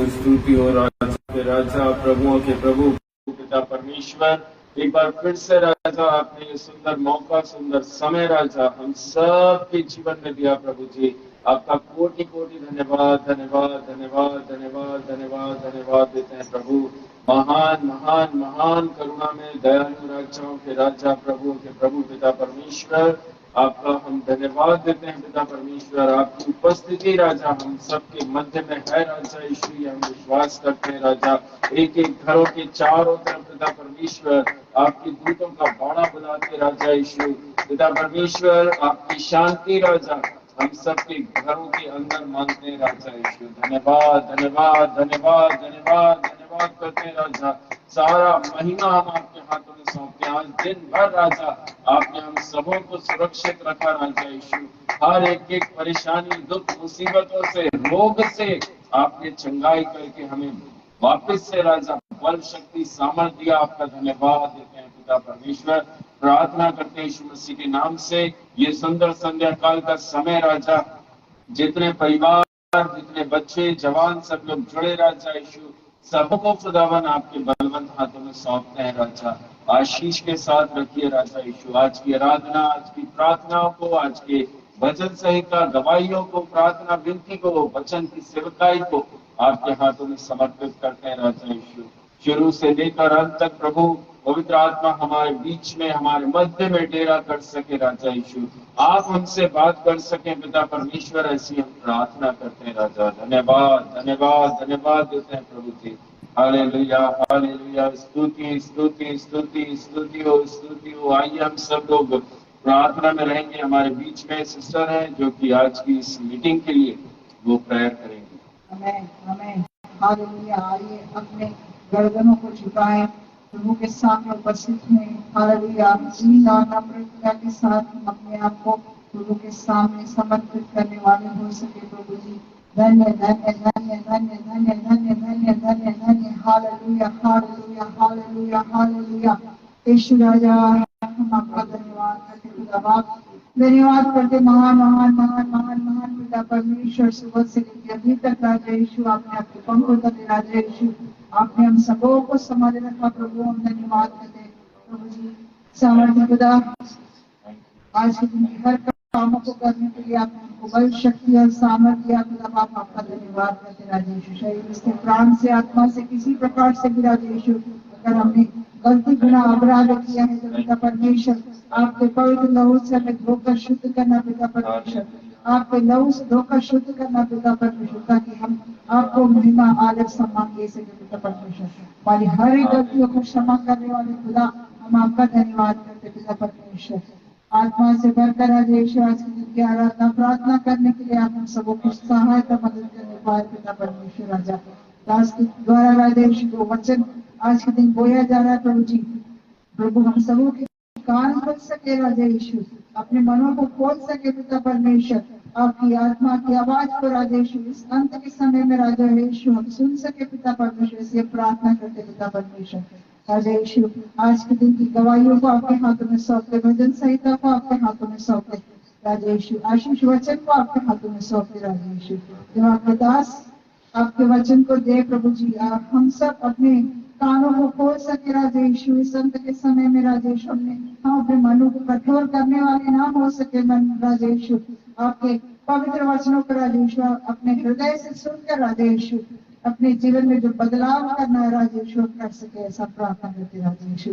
स्तुति हो राजा के राजा, प्रभुओं के प्रभु, पिता परमेश्वर। एक बार फिर से राजा आपने ये सुंदर मौका, सुंदर समय राजा हम सब के जीवन में दिया प्रभु जी। आपका कोटि कोटि धन्यवाद, धन्यवाद, धन्यवाद, धन्यवाद, धन्यवाद, धन्यवाद देते हैं प्रभु। महान महान महान करुणा में दयालु राजाओं के राजा, प्रभुओं के प्रभु, पिता परमेश्वर, आपका हम धन्यवाद देते हैं पिता परमेश्वर। आपकी उपस्थिति राजा हम सबके मध्य में है राजा यीशु, हम विश्वास करते हैं राजा। एक एक घरों के चारों तरफ पिता परमेश्वर आपकी दूतों का बाड़ा बुलाते राजा यीशु, पिता परमेश्वर आपकी शांति राजा हम सबके घरों के अंदर मांगते हैं राजा यीशु। धन्यवाद, धन्यवाद, धन्यवाद, धन्यवाद, धन्यवाद करते हैं राजा। सारा महिमा हम आपके हाथों में सौंपते हैं। आज दिन भर राजा आपने हम सबों को सुरक्षित रखा राजा यीशु। हर एक एक परेशानी, दुख, मुसीबतों से, रोग से आपने चंगाई करके हमें वापस से राजा बल, शक्ति, सामर्थ्य दिया। आपका धन्यवाद देते हैं पिता परमेश्वर। प्रार्थना करते हैं यीशु मसीह के नाम से ये सुंदर संध्या काल का समय राजा, जितने परिवार, जितने बच्चे, जवान सब लोग जुड़े राजा यीशु, सबको खुदावन आपके बलवंत हाथों में सौंपते हैं राजा। आशीष के साथ रखिए राजा यीशु। आज की आराधना, आज की प्रार्थनाओं को, आज के भजन संहिता, गवाहियों को, प्रार्थना विनती को, वचन की सेवकाई को आपके हाथों में समर्पित करते हैं राजा यीशु। शुरू से लेकर अंत तक प्रभु पवित्र आत्मा हमारे बीच में, हमारे मध्य में डेरा कर सके राजा यीशु। आप हमसे बात कर सके पिता परमेश्वर, ऐसी हम प्रार्थना करते हैं राजा। धन्यवाद, धन्यवाद, धन्यवाद देते हैं प्रभु जी। हालेलुया, हालेलुया, स्तुति, स्तुति, स्तुति, स्तुति हो, स्तुति हो। आइए हम सब लोग प्रार्थना में रहेंगे। हमारे बीच में सिस्टर है जो कि आज की इस मीटिंग के लिए वो प्रेयर करेंगे। आमेन, आमेन, हालेलुया। आइए अपने गर्दनों को झुकाएं, प्रभु के सामने उपस्थित हैं। हालेलुया, जीना नम्रता के साथ हम अपने आप को प्रभु के सामने समर्पित करने वाले हो सके प्रभु जी। धन्य धन्य धन्य धन्य धन्य धन्य धन्य धन्य धन्य। Hallelujah, hallelujah, hallelujah, hallelujah. यीशु राजा हम आपका धन्यवाद करते खुदा बाप, धन्यवाद करते महान महान महान महान महान पिता परमेश्वर। सुबह से लेकर अभी तक राजा यीशु आपने आपके पंखों तले राजा यीशु आपने हम सबों को संभाले रखा प्रभु। हम धन्यवाद करते प्रभु जी। सामर्थ्य खुदा, आज के दिन की हर कामों को करने के लिए आपने हमको बल, शक्ति और सामर्थ्य दिया खुदा बाप। आपका धन्यवाद करते राजा यीशु। शरीर से, प्राण से, आत्मा से किसी प्रकार से भी राजा यीशु अगर हमने गलती, गुनाह, अपराध किया है तो पिता परमेश्वर आपके पवित्र लहू से हमें धोकर शुद्ध करना पिता परमेश्वर। आपके लहू से धोकर शुद्ध करना पिता परमेश्वर, ताकि हम आपको महिमा, आदर, सम्मान दे सके पिता परमेश्वर। हमारी हर एक गलतियों को क्षमा करने वाले खुदा हम आपका धन्यवाद करते पिता परमेश्वर। आत्मा से भरकर आज यीशु आज के दिन की आराधना प्रार्थना करने के लिए आप हम सबों की सहायता मदद करने पाए पिता परमेश्वर। राजा दास के द्वारा राजा यीशु को वचन आज के दिन बोया जा रहा है प्रभु जी। प्रभु हम सबों के कान खोल सके राजा यीशु, अपने मनों को खोल सके पिता परमेश्वर। आपकी आत्मा की आवाज को राजा यीशु इस अंत के समय में राजा यीशु हम सुन सके पिता परमेश्वर। से प्रार्थना करते पिता परमेश्वर। राजा यीशु आज के दिन की गवाहियों को आपके हाथों में सौंपते, भजन संहिता को आपके हाथों में सौंपते राजा यीशु, आशीष वचन को आपके हाथों में सौंपते राजा यीशु। जब आपके दास आपके वचन को दे प्रभु जी, आप हम सब अपने कानों को खोल सके राजा यीशु इस अंत के समय में राजा यीशु। हम अपने मनों को कठोर करने वाले ना हो सके मन राजा यीशु, आपके पवित्र वचनों को राजा यीशु अपने हृदय से सुनकर राजा यीशु अपने जीवन में जो बदलाव करना है राजा यीशु कर सके, ऐसा प्रार्थना करते राजा यीशु।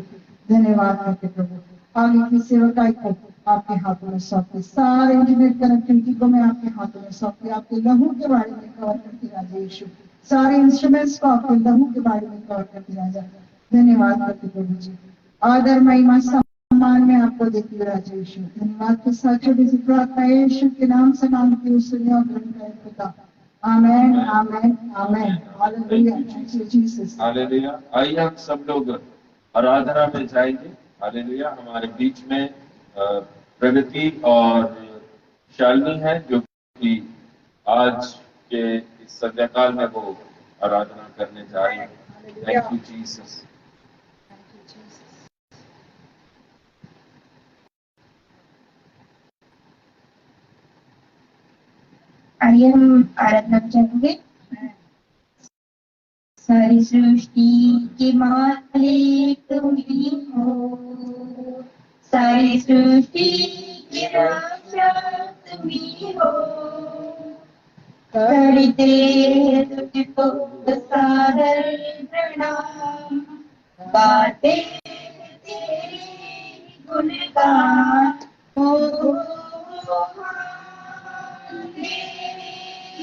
धन्यवाद करते प्रभु। आगे की सेवकाई को आपके हाथों में सौंपते, सारे इंटरनेट कनेक्टिविटी को मैं आपके हाथों में सौंपते, आपके लहू के बारे में कवर करते राजा यीशु। सारे इंस्ट्रूमेंट्स को आपके लहू के बारे में कवर करते राजा। धन्यवाद करते प्रभु जी। आदर, महिमा, सम्मान में आपको देती हूँ राजा यीशु। धन्यवाद के साथ छोटी सी प्रार्थना यीशु के नाम से मांगती हूँ, सुनिए और ग्रहण करें पिता। Amen, amen, amen. Hallelujah, thank you Jesus. Hallelujah. आइए हम सब लोग आराधना में जाएंगे। हालेलुया। हमारे बीच में प्रगति और शालिनी है जो कि आज के इस संध्याकाल में वो आराधना करने जा रही है। Thank you Jesus. आइए हम आराधना करेंगे। सारी सृष्टि के मालिक तुम ही हो, सारी सृष्टि के रक्षक तुम ही हो, करते तुझको सादर प्रणाम, बातें तेरी गुणगान हो।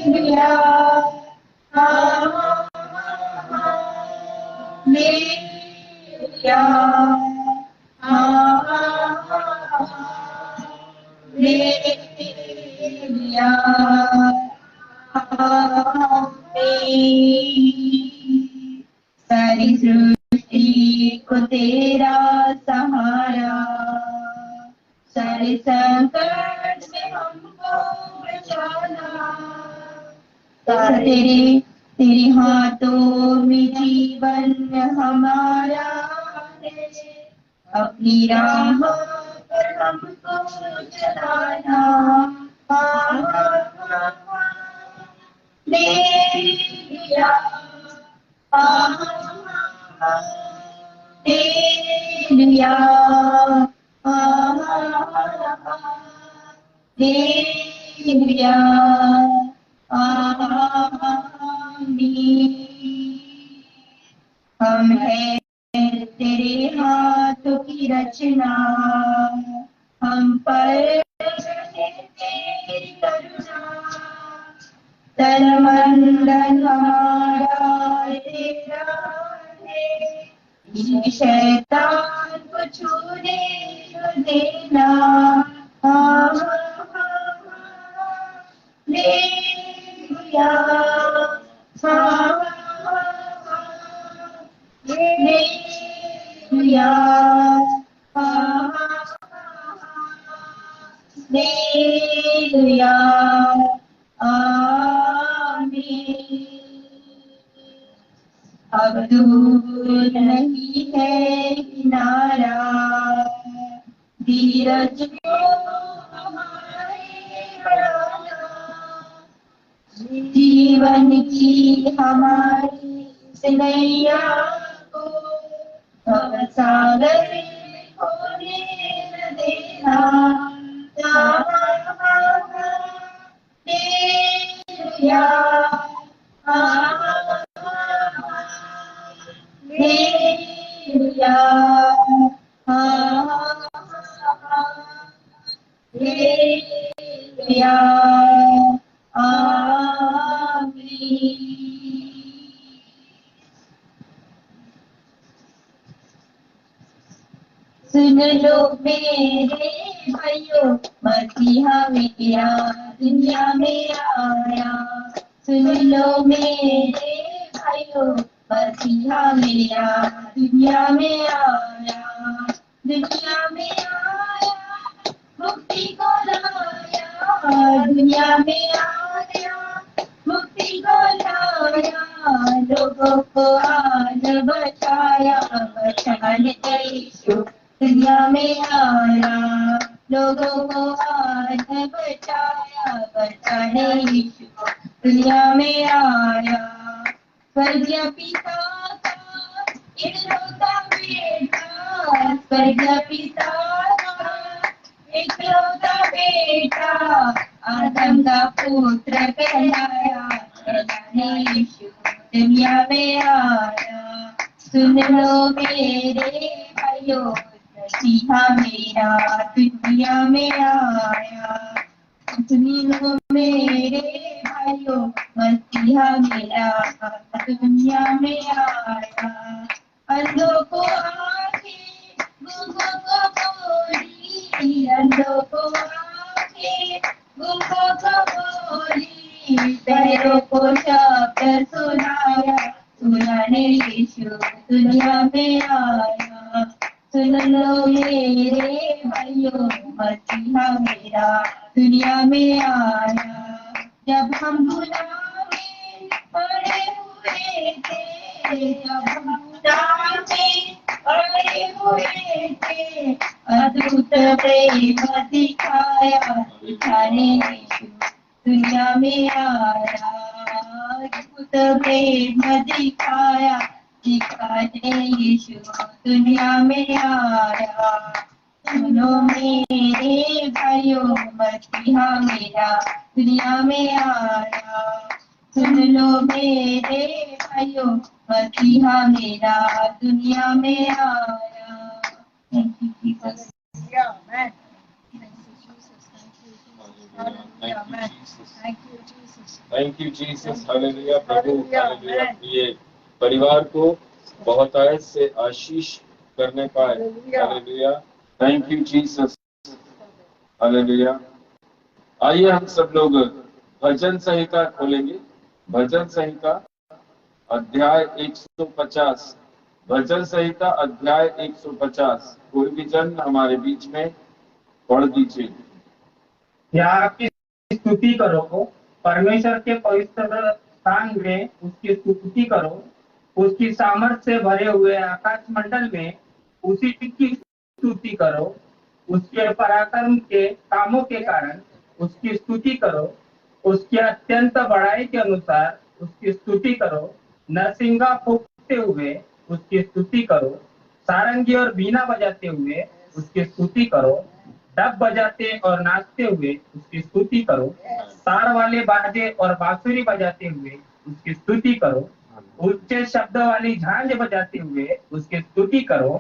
हालेलुया, हालेलुया, हालेलुया, सारी सृष्टि को तेरा सहारा, सारे संकट में हमको बचाना, तेरे हाथों में जीवन हमारा है, अपनी राह पर हमको चलाना। हालेलुया, हालेलुया, हालेलुया, हम हैं तेरे हाथों की रचना, हम पर तेरी करुणा, तन मन धन हमारा तेरा है, शैतान को छूने न देना। हालेलुया, हालेलुया, हालेलुया, आमीन। अब दूर नहीं है किनारा, धीरज को हमारे बढ़ाना, जीवन की हमारी नैया को सागर में खोने न देना। हालेलुया, हालेलुया, हालेलुया, आमीन। सुन लो मेरे भाइयों, मसीहा मेरा दुनिया में आया। सुन लो मेरे भाइयों, मसीहा मेरा दुनिया में आया। दुनिया में आया, मुक्ति को लाया। दुनिया में आया, मुक्ति को लाया। लोगों को आज बचाया, बचाने यीशु दुनिया में आया। लोगों को आज बचाया, बचाने यीशु दुनिया में आया। स्वर्गीय पिता का इकलौता बेटा, स्वर्गीय पिता का इकलौता बेटा, आदम का पुत्र कहलाया, बचाने यीशु दुनिया में आया। सुन लो मेरे भाइयों, मसीहा मेरा दुनिया में आया। सुन लो मेरे भाइयों, मसीहा मेरा दुनिया में आया। अंधों को आंखें, गूंगों को बोली, अंधों को आंखें, गूंगों को बोली, बहरों को शब्द सुनाया, सुनाने यीशु दुनिया में आया। सुन लो मेरे भाइयों, मसीहा मेरा दुनिया में में आया। जब हम गुनाह में पड़े हुए थे, जब हम गुनाह में पड़े हुए थे, अद्भुत प्रेम दिखाया, दिखाने यीशु दुनिया में आया। अद्भुत प्रेम दिखाया, दिखाने यीशु दुनिया में आया। सुनो मेरे भाइयों, मसीहा मेरा दुनिया में आया। सुन लो मेरे भाइयों, मसीहा मेरा दुनिया में आया। Thank you, Jesus. Hallelujah. Amen. Thank you, Jesus. Thank you, Jesus. Hallelujah. Hallelujah. Amen. Thank you, Jesus. Thank you, Jesus. Thank you Jesus. Thank you, hallelujah Jesus. Prabhu. Hallelujah. Hallelujah Amen. ये परिवार को बहुतायत से आशीष करने पाए। Hallelujah. Hallelujah. Thank you Jesus. Hallelujah. आइए हम सब लोग भजन संहिता खोलेंगे। भजन संहिता अध्याय 150। भजन संहिता अध्याय 150। कोई भी जन हमारे बीच में पढ़ दीजिए। यहाँ की स्तुति करो, परमेश्वर के पवित्र स्थान में उसकी स्तुति करो, उसकी सामर्थ्य से भरे हुए आकाश मंडल में उसी की स्तुति करो, उसके पराक्रम के कामों के कारण उसकी स्तुति करो, उसकी अत्यंत बड़ाई के अनुसार उसकी स्तुति करो, नरसिंगा फूंकते हुए उसकी स्तुति करो, सारंगी और बीना बजाते हुए उसकी स्तुति करो, डब बजाते और नाचते हुए उसकी स्तुति करो, तार वाले बाजे और बांसुरी बजाते हुए उसकी स्तुति करो, उच्च शब्द वाली झांझ बजाते हुए उसकी स्तुति करो,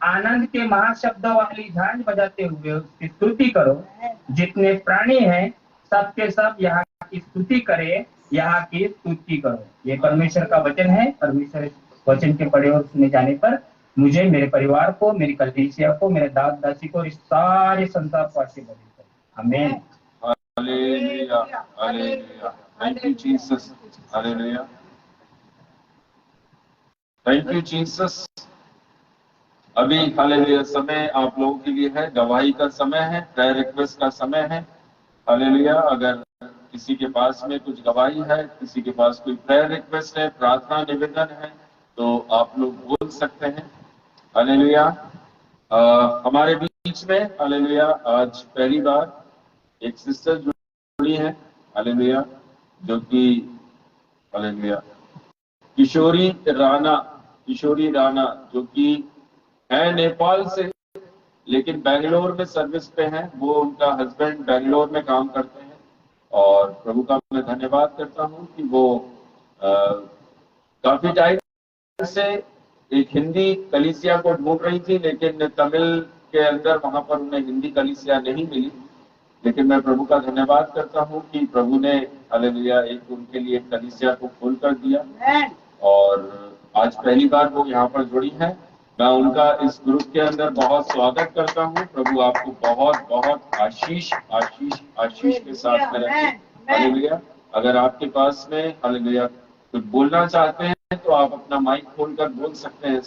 आनंद के महाशब्द वाली झांझ बजाते हुए उसकी स्तुति करो, जितने प्राणी हैं सबके सब यहाँ की स्तुति करे, यहाँ की स्तुति करो। ये परमेश्वर का वचन है। परमेश्वर वचन के पढ़े और सुने जाने पर मुझे, मेरे परिवार को, मेरी कलीसिया को, मेरे दास दासी को और इस सारे संसार को आशीर्वाद करें। आमीन। Hallelujah. Hallelujah. Thank you Jesus. Hallelujah. Thank you Jesus. अभी हालेलुया समय आप लोगों के लिए है, गवाही का समय है, प्रेयर रिक्वेस्ट का समय है। हालेलुया। अगर किसी के पास में कुछ गवाही है, किसी के पास कोई प्रेयर रिक्वेस्ट है, प्रार्थना निवेदन है, तो आप लोग बोल सकते हैं। हालेलुया। हमारे बीच में हालेलुया आज पहली बार एक सिस्टर जुड़ी है। हालेलुया। जो कि हालेलुया किशोरी राणा जो कि है नेपाल से, लेकिन बेंगलोर में सर्विस पे हैं। वो उनका हस्बैंड बेंगलोर में काम करते हैं और प्रभु का मैं धन्यवाद करता हूँ कि वो काफी टाइम से एक हिंदी कलीसिया को ढूंढ रही थी, लेकिन तमिल के अंदर वहां पर उन्हें हिंदी कलीसिया नहीं मिली। लेकिन मैं प्रभु का धन्यवाद करता हूँ कि प्रभु ने हालेलुया एक उनके लिए कलीसिया को खोल कर दिया और आज पहली बार वो यहाँ पर जुड़ी है। मैं उनका इस ग्रुप के अंदर बहुत स्वागत करता हूँ। प्रभु आपको बहुत बहुत आशीष आशीष आशीष के साथ में रखे। हालेलुया। अगर आपके पास में हालेलुया कुछ बोलना चाहते हैं तो आप अपना माइक खोलकर बोल सकते हैं।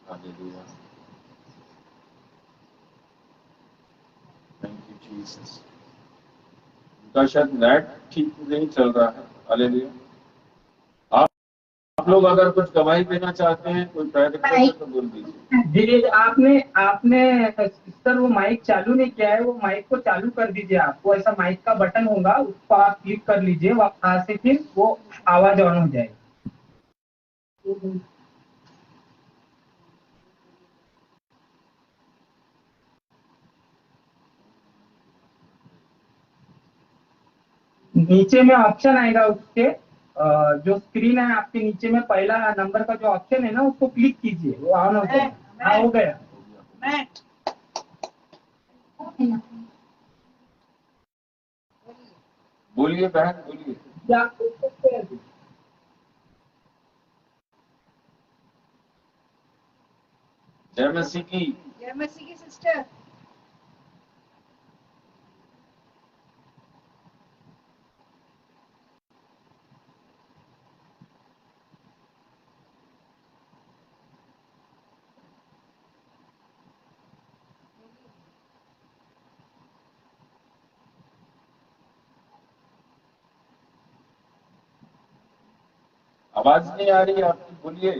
हालेलुया। Thank you Jesus. उनका शायद नेट ठीक नहीं चल रहा है। हालेलुया। आप लोग अगर कुछ गवाही देना चाहते हैं, कोई प्रेयर रिक्वेस्ट है तो बोल दीजिए। जी, आपने सर वो माइक चालू नहीं किया है, वो माइक को चालू कर दीजिए। आपको ऐसा माइक का बटन होगा, उसको आप क्लिक कर लीजिए, वहां से फिर वो आवाज ऑन हो जाएगी। नीचे में ऑप्शन आएगा उसके, जो स्क्रीन है आपके नीचे में पहला नंबर का जो ऑप्शन है ना, उसको क्लिक कीजिए, वो ऑन हो जाएगा। हाँ, हो गया। बोलिए बहन, बोलिए। जय मसीह की। जय मसीह की सिस्टर। आवाज नहीं आ रही आपकी, बोलिए।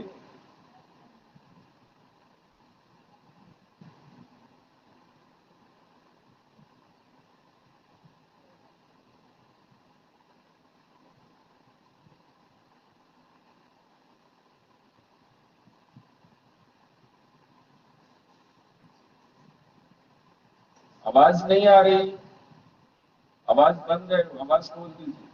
आवाज नहीं आ रही, आवाज बंद है, आवाज खोल दीजिए।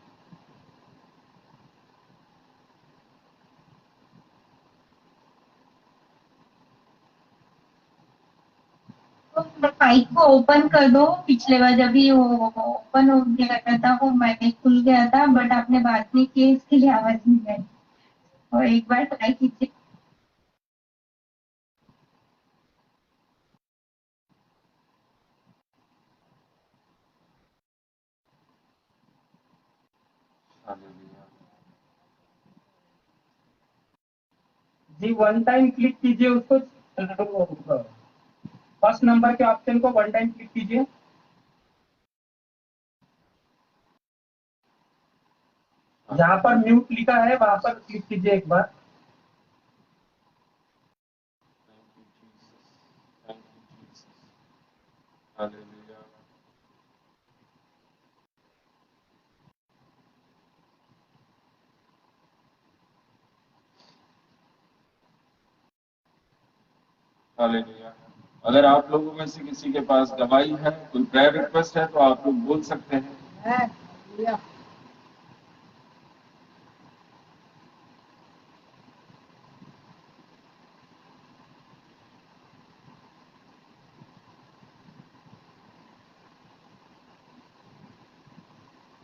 माइक को ओपन कर दो। पिछले बार जब भी वो ओपन हो गया था, वो माइक खुल गया था, बट आपने बात नहीं की, इसके लिए आवाज नहीं आई। और एक बार ट्राई कीजिए। हालेलुया। जी वन टाइम क्लिक कीजिए उसको, फर्स्ट नंबर के ऑप्शन को वन टाइम क्लिक कीजिए। जहां पर म्यूट लिखा है वहां पर क्लिक कीजिए एक बार। Thank you Jesus, hallelujah. Hallelujah. अगर आप लोगों में से किसी के पास गवाही है, कोई प्रेयर रिक्वेस्ट है, तो आप लोग बोल सकते हैं। हालेलुया।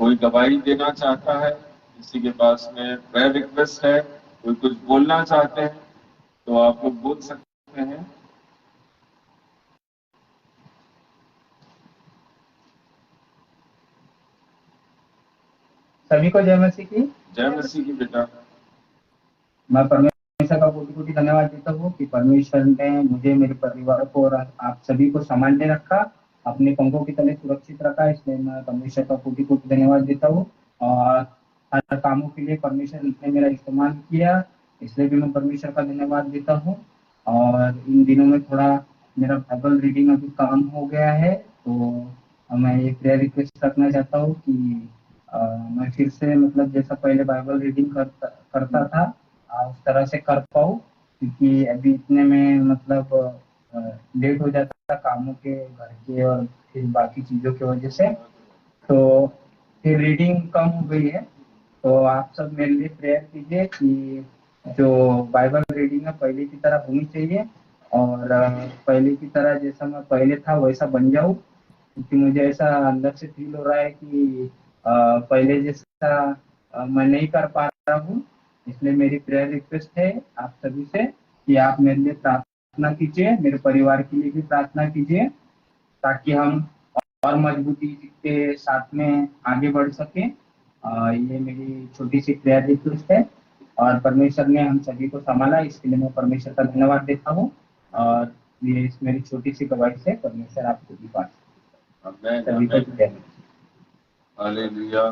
कोई गवाही देना चाहता है, किसी के पास में प्रेयर रिक्वेस्ट है, कोई कुछ बोलना चाहते हैं, तो आप लोग बोल सकते हैं। सभी को जय मसीह की। जय मसीह की बेटा। मैं परमेश्वर का कोटि कोटि धन्यवाद देता हूँ कि परमेश्वर ने मुझे, मेरे परिवार को और आप सभी को संभालने रखा, अपने पंखों की तले सुरक्षित रखा। इसलिए मैं परमेश्वर का कोटि कोटि धन्यवाद देता हूँ। और हर कामों के लिए परमेश्वर ने मेरा इस्तेमाल किया, इसलिए भी मैं परमेश्वर का धन्यवाद देता हूँ। और इन दिनों में थोड़ा मेरा बाइबल रीडिंग अभी कम हो गया है, तो मैं ये प्रेयर रिक्वेस्ट रखना चाहता हूँ कि मैं फिर से मतलब जैसा पहले बाइबल रीडिंग करता था उस तरह से कर पाऊँ, क्योंकि अभी इतने में मतलब लेट हो जाता था कामों के, घर के और फिर बाकी चीज़ों की वजह से, तो फिर रीडिंग कम हो गई है। तो आप सब मेरे लिए प्रेयर कीजिए कि जो बाइबल रीडिंग है पहले की तरह होनी चाहिए, और पहले की तरह जैसा मैं पहले था वैसा बन जाऊँ, क्योंकि मुझे ऐसा अंदर से फील हो रहा है कि पहले जैसा मैं नहीं कर पा रहा हूँ। इसलिए मेरी प्रेयर रिक्वेस्ट है आप सभी से कि आप मेरे लिए प्रार्थना कीजिए, मेरे परिवार के लिए भी प्रार्थना कीजिए, ताकि हम और मजबूती के साथ में आगे बढ़ सकें। ये मेरी छोटी सी प्रेयर रिक्वेस्ट है, और परमेश्वर ने हम सभी को संभाला, इसके लिए मैं परमेश्वर का धन्यवाद देता हूँ। और ये इस मेरी छोटी सी गवाही से परमेश्वर आपको भी पास सभी को जय मसीह। हालेलुया।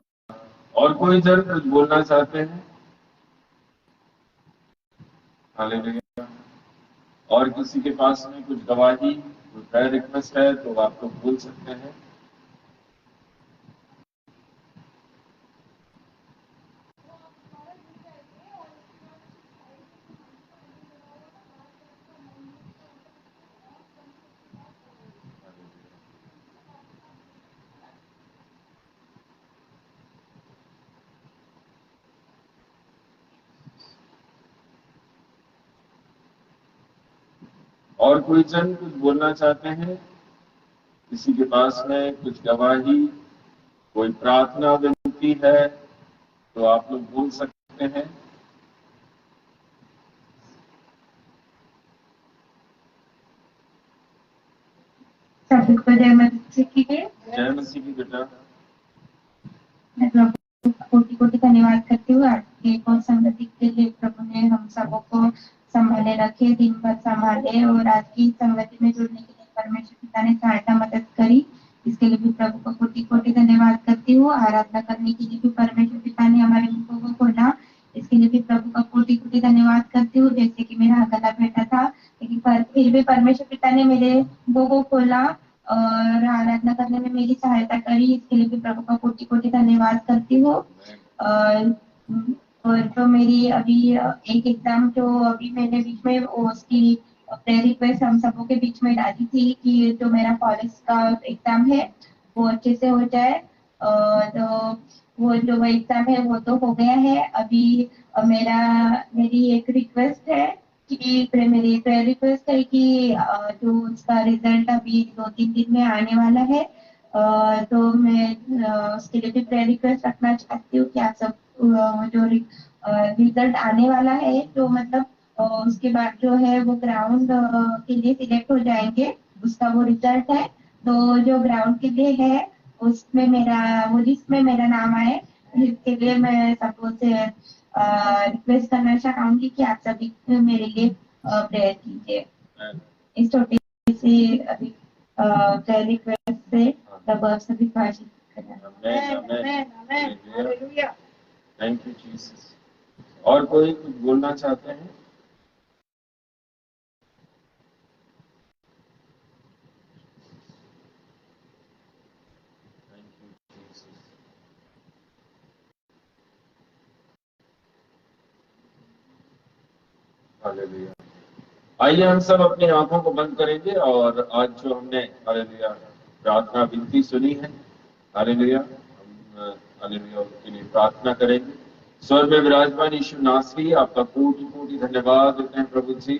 और कोई जन कुछ बोलना चाहते हैं? हालेलुया। और किसी के पास में कुछ गवाही, कोई प्रेयर रिक्वेस्ट है, तो आप लोग बोल सकते हैं। और कोई जन कुछ बोलना चाहते हैं? किसी के पास में कुछ गवाही, कोई प्रार्थना विनती है, तो आप लोग बोल सकते हैं। सभी को जय मसीह की। जय मसीह की बेटा। मैं प्रभु का कोटि कोटि धन्यवाद करती हूँ आज के एक और संगति के लिए। प्रभु ने हम सबों को संभाले रखे, दिन भर संभाले, और आज की संगति में जुड़ने के लिए परमेश्वर पिता ने सहायता मदद करी। इसके लिए भी प्रभु का कोटि कोटि धन्यवाद करती हूँ। आराधना करने के लिए भी परमेश्वर पिता ने हमारे मुखों को खोला, इसके लिए भी प्रभु का कोटि धन्यवाद करती हूँ, जैसे कि मेरा गला बैठा था, लेकिन फिर भी परमेश्वर पिता ने मेरे वो को खोला और आराधना करने में मेरी सहायता करी। इसके लिए भी प्रभु का कोटि कोटि धन्यवाद करती हूँ। और जो मेरी अभी एक एग्जाम जो अभी मैंने बीच में उसकी प्रेयर रिक्वेस्ट हम सबों के बीच में डाली थी कि जो मेरा कॉलेज का एग्जाम है वो अच्छे से हो जाए। तो वो जो एग्जाम है वो तो हो गया है। अभी मेरी एक रिक्वेस्ट है कि मेरी प्रेयर रिक्वेस्ट है कि जो उसका रिजल्ट अभी 2-3 दिन में आने वाला है, तो मैं उसके लिए भी प्रेयर रिक्वेस्ट रखना चाहती हूँ कि आप सब जो रिजल्ट आने वाला है, तो मतलब उसके बाद जो है वो ग्राउंड के लिए सिलेक्ट हो जाएंगे, उसका वो रिजल्ट है। तो जो ग्राउंड के लिए है उसमें वो लिस्ट में मेरा नाम आए, इसके लिए मैं सबको से रिक्वेस्ट करना चाहूंगी कि आप सभी मेरे लिए प्रेयर कीजिए। इस छोटी सी अभी प्रेयर रिक्वेस्ट से तब आप सभी बातचीत हालेलुया, थैंक यू जीसस। और कोई कुछ बोलना चाहते हैं? हालेलुया। आइए हम सब अपनी आंखों को बंद करेंगे और आज जो हमने हालेलुया प्रार्थना विनती सुनी है, हालेलुया, हम हालेलुया उनके लिए प्रार्थना करेंगे। स्वर्ग में विराजमान यीशु नासरी, आपका कोटि कोटि धन्यवाद देते हैं प्रभु जी।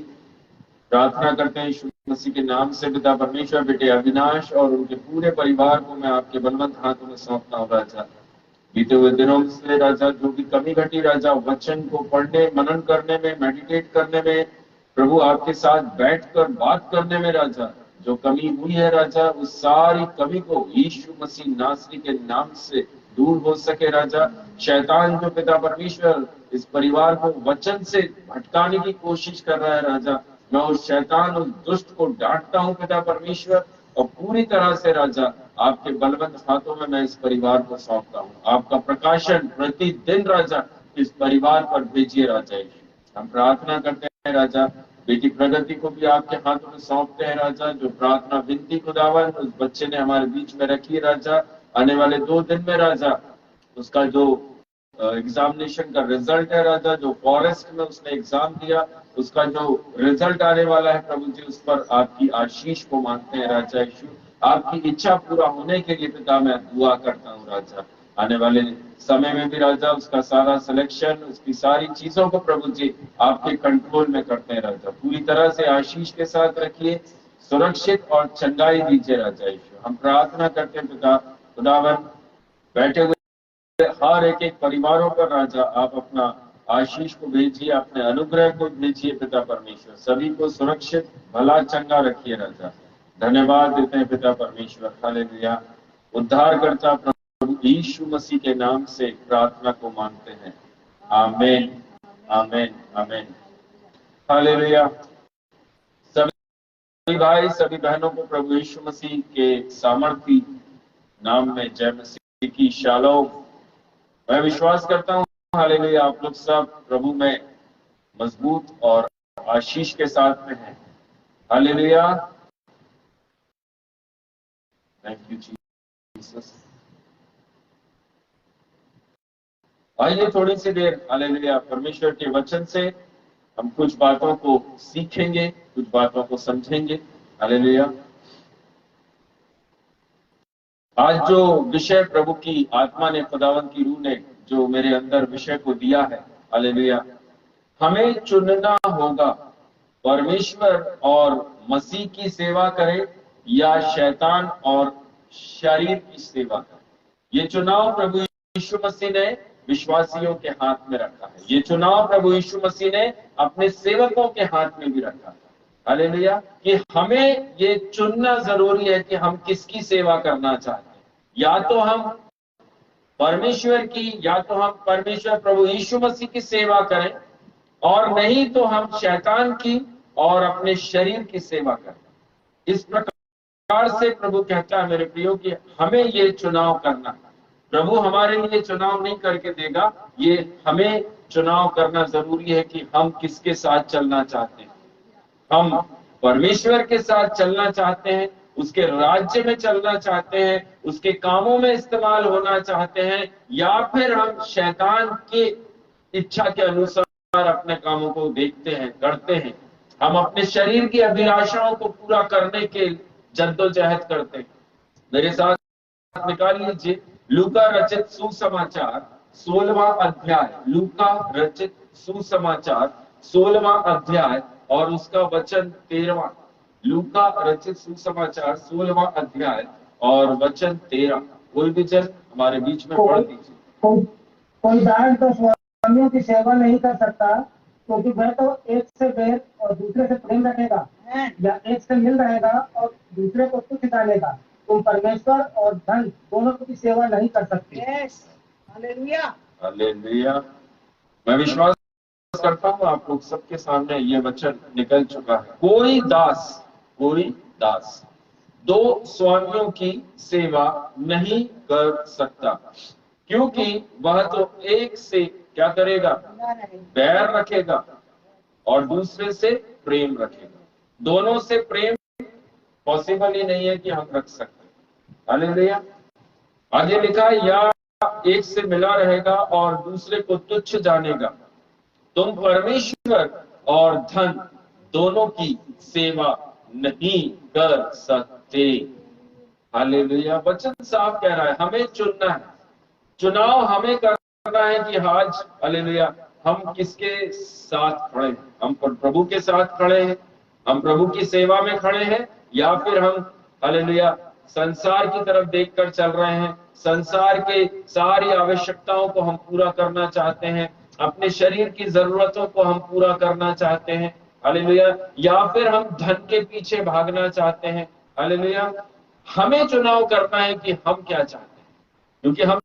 प्रार्थना करते हैं यीशु मसीह के नाम से पिता परमेश्वर, बेटे अविनाश और उनके पूरे परिवार को मैं आपके बलवंत हाथों में सौंपता हूँ राजा। बीते हुए दिनों से राजा जो भी कमी घटी राजा, वचन को पढ़ने, मनन करने में, मेडिटेट करने में, प्रभु आपके साथ बैठकर बात करने में राजा जो कमी हुई है राजा, उस सारी कमी को यीशु मसीह नासरी के नाम से दूर हो सके राजा। शैतान जो पिता परमेश्वर इस परिवार को वचन से भटकाने की कोशिश कर रहा है राजा, मैं उस शैतान, उस दुष्ट को डांटता हूँ पिता परमेश्वर, और पूरी तरह से राजा आपके बलवंत हाथों में मैं इस परिवार को सौंपता हूँ। आपका प्रकाशन प्रतिदिन राजा इस परिवार पर भेजिए राजा यीशु। हम प्रार्थना करते हैं राजा, बेटी प्रगति को भी आपके हाथों में सौंपते हैं राजा। जो प्रार्थना विनती खुदावन उस बच्चे ने हमारे बीच में रखी है राजा, आने वाले 2 दिन में राजा उसका जो एग्जामिनेशन का रिजल्ट है राजा, जो फॉरेस्ट में उसने एग्जाम दिया उसका जो रिजल्ट आने वाला है प्रभु जी, उस पर आपकी आशीष को मांगते हैं राजा यीशु। आपकी इच्छा पूरा होने के लिए पिता मैं दुआ करता हूँ राजा। आने वाले समय में भी राजा उसका सारा सिलेक्शन, उसकी सारी चीजों को प्रभु जी आपके कंट्रोल में करते हैं राजा। पूरी तरह से आशीष के साथ रखिए, सुरक्षित और चंगाई दीजिए राजा यीशु। हम प्रार्थना करते हैं पिता खुदावन, बैठे हुए हर एक परिवारों पर राजा आप अपना आशीष को भेजिए, अपने अनुग्रह को भेजिए पिता परमेश्वर। सभी को सुरक्षित भला चंगा रखिए राजा। धन्यवाद देते हैं पिता परमेश्वर। हालेलुया। उद्धारकर्ता प्रभु यीशु मसीह के नाम से प्रार्थना को मांगते हैं, आमीन, आमीन, आमीन। हालेलुया। सभी भाई सभी बहनों को प्रभु यीशु मसीह के सामर्थी नाम में जय मसीह की शालोम। मैं विश्वास करता हूँ हालेलुया आप लोग सब प्रभु में मजबूत और आशीष के साथ में हैं। Hallelujah, thank you Jesus. आइए थोड़ी सी देर हालेलुया परमेश्वर के वचन से हम कुछ बातों को सीखेंगे, कुछ बातों को समझेंगे। हालेलुया। आज जो विषय प्रभु की आत्मा ने, खुदावन की रूह ने जो मेरे अंदर विषय को दिया है, हालेलुया, हमें चुनना होगा परमेश्वर और मसीह की सेवा करें या शैतान और शरीर की सेवा करें। ये चुनाव प्रभु यीशु मसीह ने विश्वासियों के हाथ में रखा है। ये चुनाव प्रभु यीशु मसीह ने अपने सेवकों के हाथ में भी रखा है। हालेलुया, कि हमें ये चुनना जरूरी है कि हम किसकी सेवा करना चाहते हैं। या तो हम परमेश्वर की, या तो हम परमेश्वर प्रभु यीशु मसीह की सेवा करें, और नहीं तो हम शैतान की और अपने शरीर की सेवा करें। इस प्रकार से प्रभु कहता है मेरे प्रियो कि हमें ये चुनाव करना है। प्रभु हमारे लिए चुनाव नहीं करके देगा, ये हमें चुनाव करना जरूरी है कि हम किसके साथ चलना चाहते हैं। हम परमेश्वर के साथ चलना चाहते हैं, उसके राज्य में चलना चाहते हैं, उसके कामों में इस्तेमाल होना चाहते हैं, या फिर हम शैतान की इच्छा के अनुसार अपने कामों को देखते हैं, करते हैं। हम अपने शरीर की अभिलाषाओं को पूरा करने के जद्दोजहद करते हैं। मेरे साथ निकाल लीजिए लूका रचित सुसमाचार 16वां अध्याय, लूका रचित सुसमाचार 16वां अध्याय और उसका वचन 13वां। लूका रचित सुसमाचार 16वां अध्याय और वचन 13। कोई भी जन हमारे बीच में पढ़ दीजिए। कोई दास तो स्वामियों की सेवा नहीं कर सकता, क्योंकि वह तो एक से बैर और दूसरे से प्रेम रखेगा, या एक से मिल रहेगा और दूसरे को तुच्छ जानेगा। तुम परमेश्वर और धन दोनों की सेवा नहीं कर सकते। हालेलुया। हालेलुया। मैं विश्वास करता हूँ आप लोग सबके सामने ये वचन निकल चुका है। कोई दास दो स्वामियों की सेवा नहीं कर सकता, क्योंकि वह तो एक से क्या करेगा, बैर रखेगा और दूसरे से प्रेम रखेगा। दोनों से प्रेम पॉसिबल ही नहीं है कि हम रख सकते। हालेलुया। आगे लिखा है, या एक से मिला रहेगा और दूसरे को तुच्छ जानेगा। तुम परमेश्वर और धन दोनों की सेवा नहीं कर सकते। हालेलुया। वचन साफ कह रहा है, हमें चुनना है, चुनाव हमें करना है कि आज हालेलुया हम किसके साथ खड़े हैं। हम प्रभु के साथ खड़े हैं, हम प्रभु की सेवा में खड़े हैं, या फिर हम हालेलुया संसार की तरफ देखकर चल रहे हैं। संसार के सारी आवश्यकताओं को हम पूरा करना चाहते हैं, अपने शरीर की जरूरतों को हम पूरा करना चाहते हैं। हालेलुया। या फिर हम धन के पीछे भागना चाहते हैं। हालेलुया। हमें चुनाव करना है कि हम क्या चाहते हैं, क्योंकि हम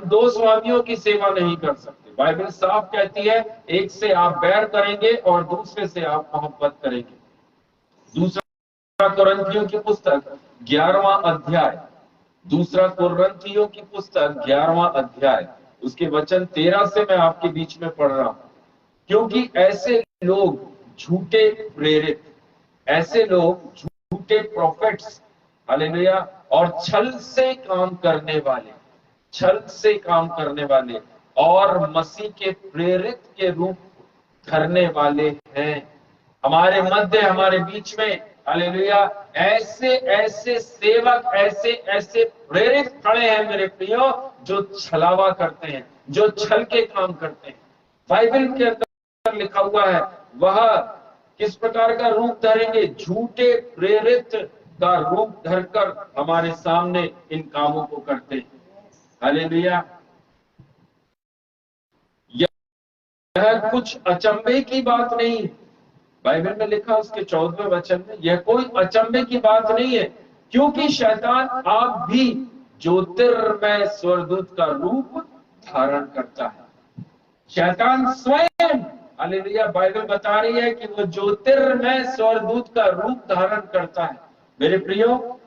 दो स्वामियों की सेवा नहीं कर सकते। बाइबल साफ कहती है, एक से आप बैर करेंगे और दूसरे से आप मोहब्बत करेंगे। दूसरा कुरिन्थियों की पुस्तक 11वां अध्याय, दूसरा कुरिन्थियों की पुस्तक 11वां अध्याय उसके वचन 13 से मैं आपके बीच में पढ़ रहा हूं। क्योंकि ऐसे लोग झूठे प्रेरित, ऐसे लोग झूठे प्रोफेट्स, हालेलुया, और छल से काम करने वाले और मसीह के प्रेरित के रूप धरने वाले हैं। हमारे मध्य, हमारे बीच में हालेलुया ऐसे सेवक, ऐसे प्रेरित खड़े हैं मेरे प्रियो, जो छलावा करते हैं, जो छल के काम करते हैं। बाइबल के अंदर लिखा हुआ है, वह किस प्रकार का रूप धरेंगे, झूठे प्रेरित का रूप धरकर हमारे सामने इन कामों को करते हैं। हालेलुया। यह कुछ अचंभे की बात नहीं, बाइबल में लिखा उसके 14वें वचन में, यह कोई अचंभे की बात नहीं है, क्योंकि शैतान आप भी ज्योतिर्मय स्वर्गदूत का रूप धारण करता है। शैतान स्वयं, हालेलुया, बाइबल बता रही है कि वो ज्योतिर्मय स्वर्गदूत का रूप धारण करता है। मेरे प्रियो,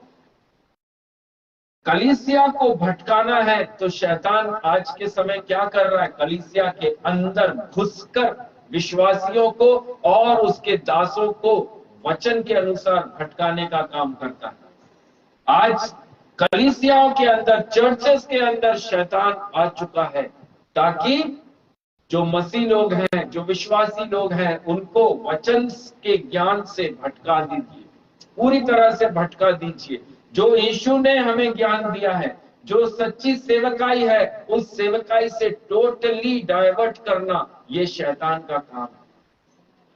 कलीसिया को भटकाना है तो शैतान आज के समय क्या कर रहा है, कलीसिया के अंदर घुसकर विश्वासियों को और उसके दासों को वचन के अनुसार भटकाने का काम करता है। आज कलीसियाओं के अंदर, चर्चेस के अंदर शैतान आ चुका है, ताकि जो मसीह लोग हैं, जो विश्वासी लोग हैं, उनको वचन के ज्ञान से भटका दीजिए, पूरी तरह से भटका दीजिए। जो यीशु ने हमें ज्ञान दिया है, जो सच्ची सेवकाई है, उस सेवकाई से टोटली डाइवर्ट करना ये शैतान का काम है।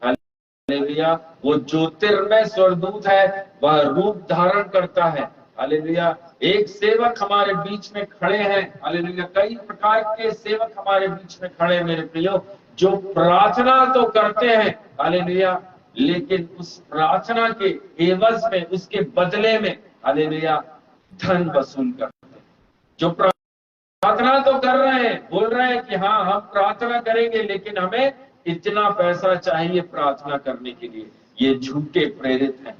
हालेलुया। वो ज्योतिर्मय स्वर्गदूत है, वह रूप धारण करता है। हालेलुया। एक सेवक हमारे बीच में खड़े हैं, हालेलुया, कई प्रकार के सेवक हमारे बीच में खड़े हैं मेरे प्रियो, जो प्रार्थना तो करते हैं, हालेलुया, लेकिन उस प्रार्थना के एवज में, उसके बदले में हालेलुया धन वसूल करते हैं। जो प्रार्थना तो कर रहे हैं, बोल रहे हैं कि हाँ हम प्रार्थना करेंगे, लेकिन हमें इतना पैसा चाहिए प्रार्थना करने के लिए, ये झूठे प्रेरित हैं।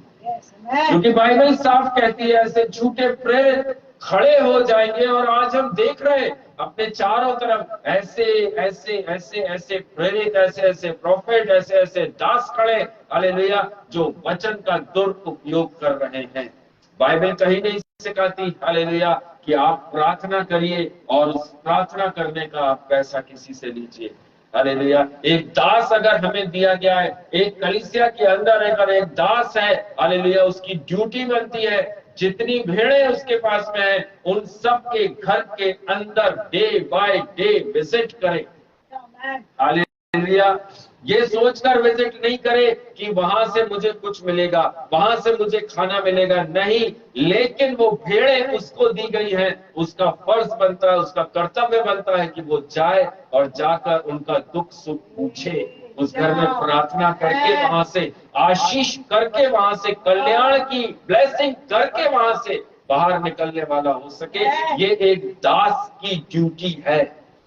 क्योंकि बाइबल साफ कहती है ऐसे झूठे प्रेरित खड़े हो जाएंगे। और आज हम देख रहे हैं अपने चारों तरफ ऐसे ऐसे ऐसे ऐसे प्रेरित, ऐसे ऐसे प्रोफेट, ऐसे ऐसे दास खड़े, हालेलुया, जो वचन का दुरुपयोग कर रहे हैं। बाइबल कहीं नहीं सिखाती हालेलुया कि आप प्रार्थना करिए और उस प्रार्थना करने का आप पैसा किसी से लीजिए। हालेलुया, एक दास अगर हमें दिया गया है, एक कलीसिया के अंदर अगर एक दास है, हालेलुया, उसकी ड्यूटी बनती है जितनी भेड़ें उसके पास में है उन सब के घर के अंदर डे बाय डे विजिट करे। हालेलुया, ये सोचकर विजिट नहीं करे कि वहां से मुझे कुछ मिलेगा, वहां से मुझे खाना मिलेगा, नहीं, लेकिन वो भेड़ें उसको दी गई है, उसका फर्ज बनता है, उसका कर्तव्य बनता है कि वो जाए और जाकर उनका दुख सुख पूछे, उस घर में प्रार्थना करके, वहां से आशीष करके, वहां से कल्याण की ब्लेसिंग करके वहां से बाहर निकलने वाला हो सके। ये एक दास की ड्यूटी है।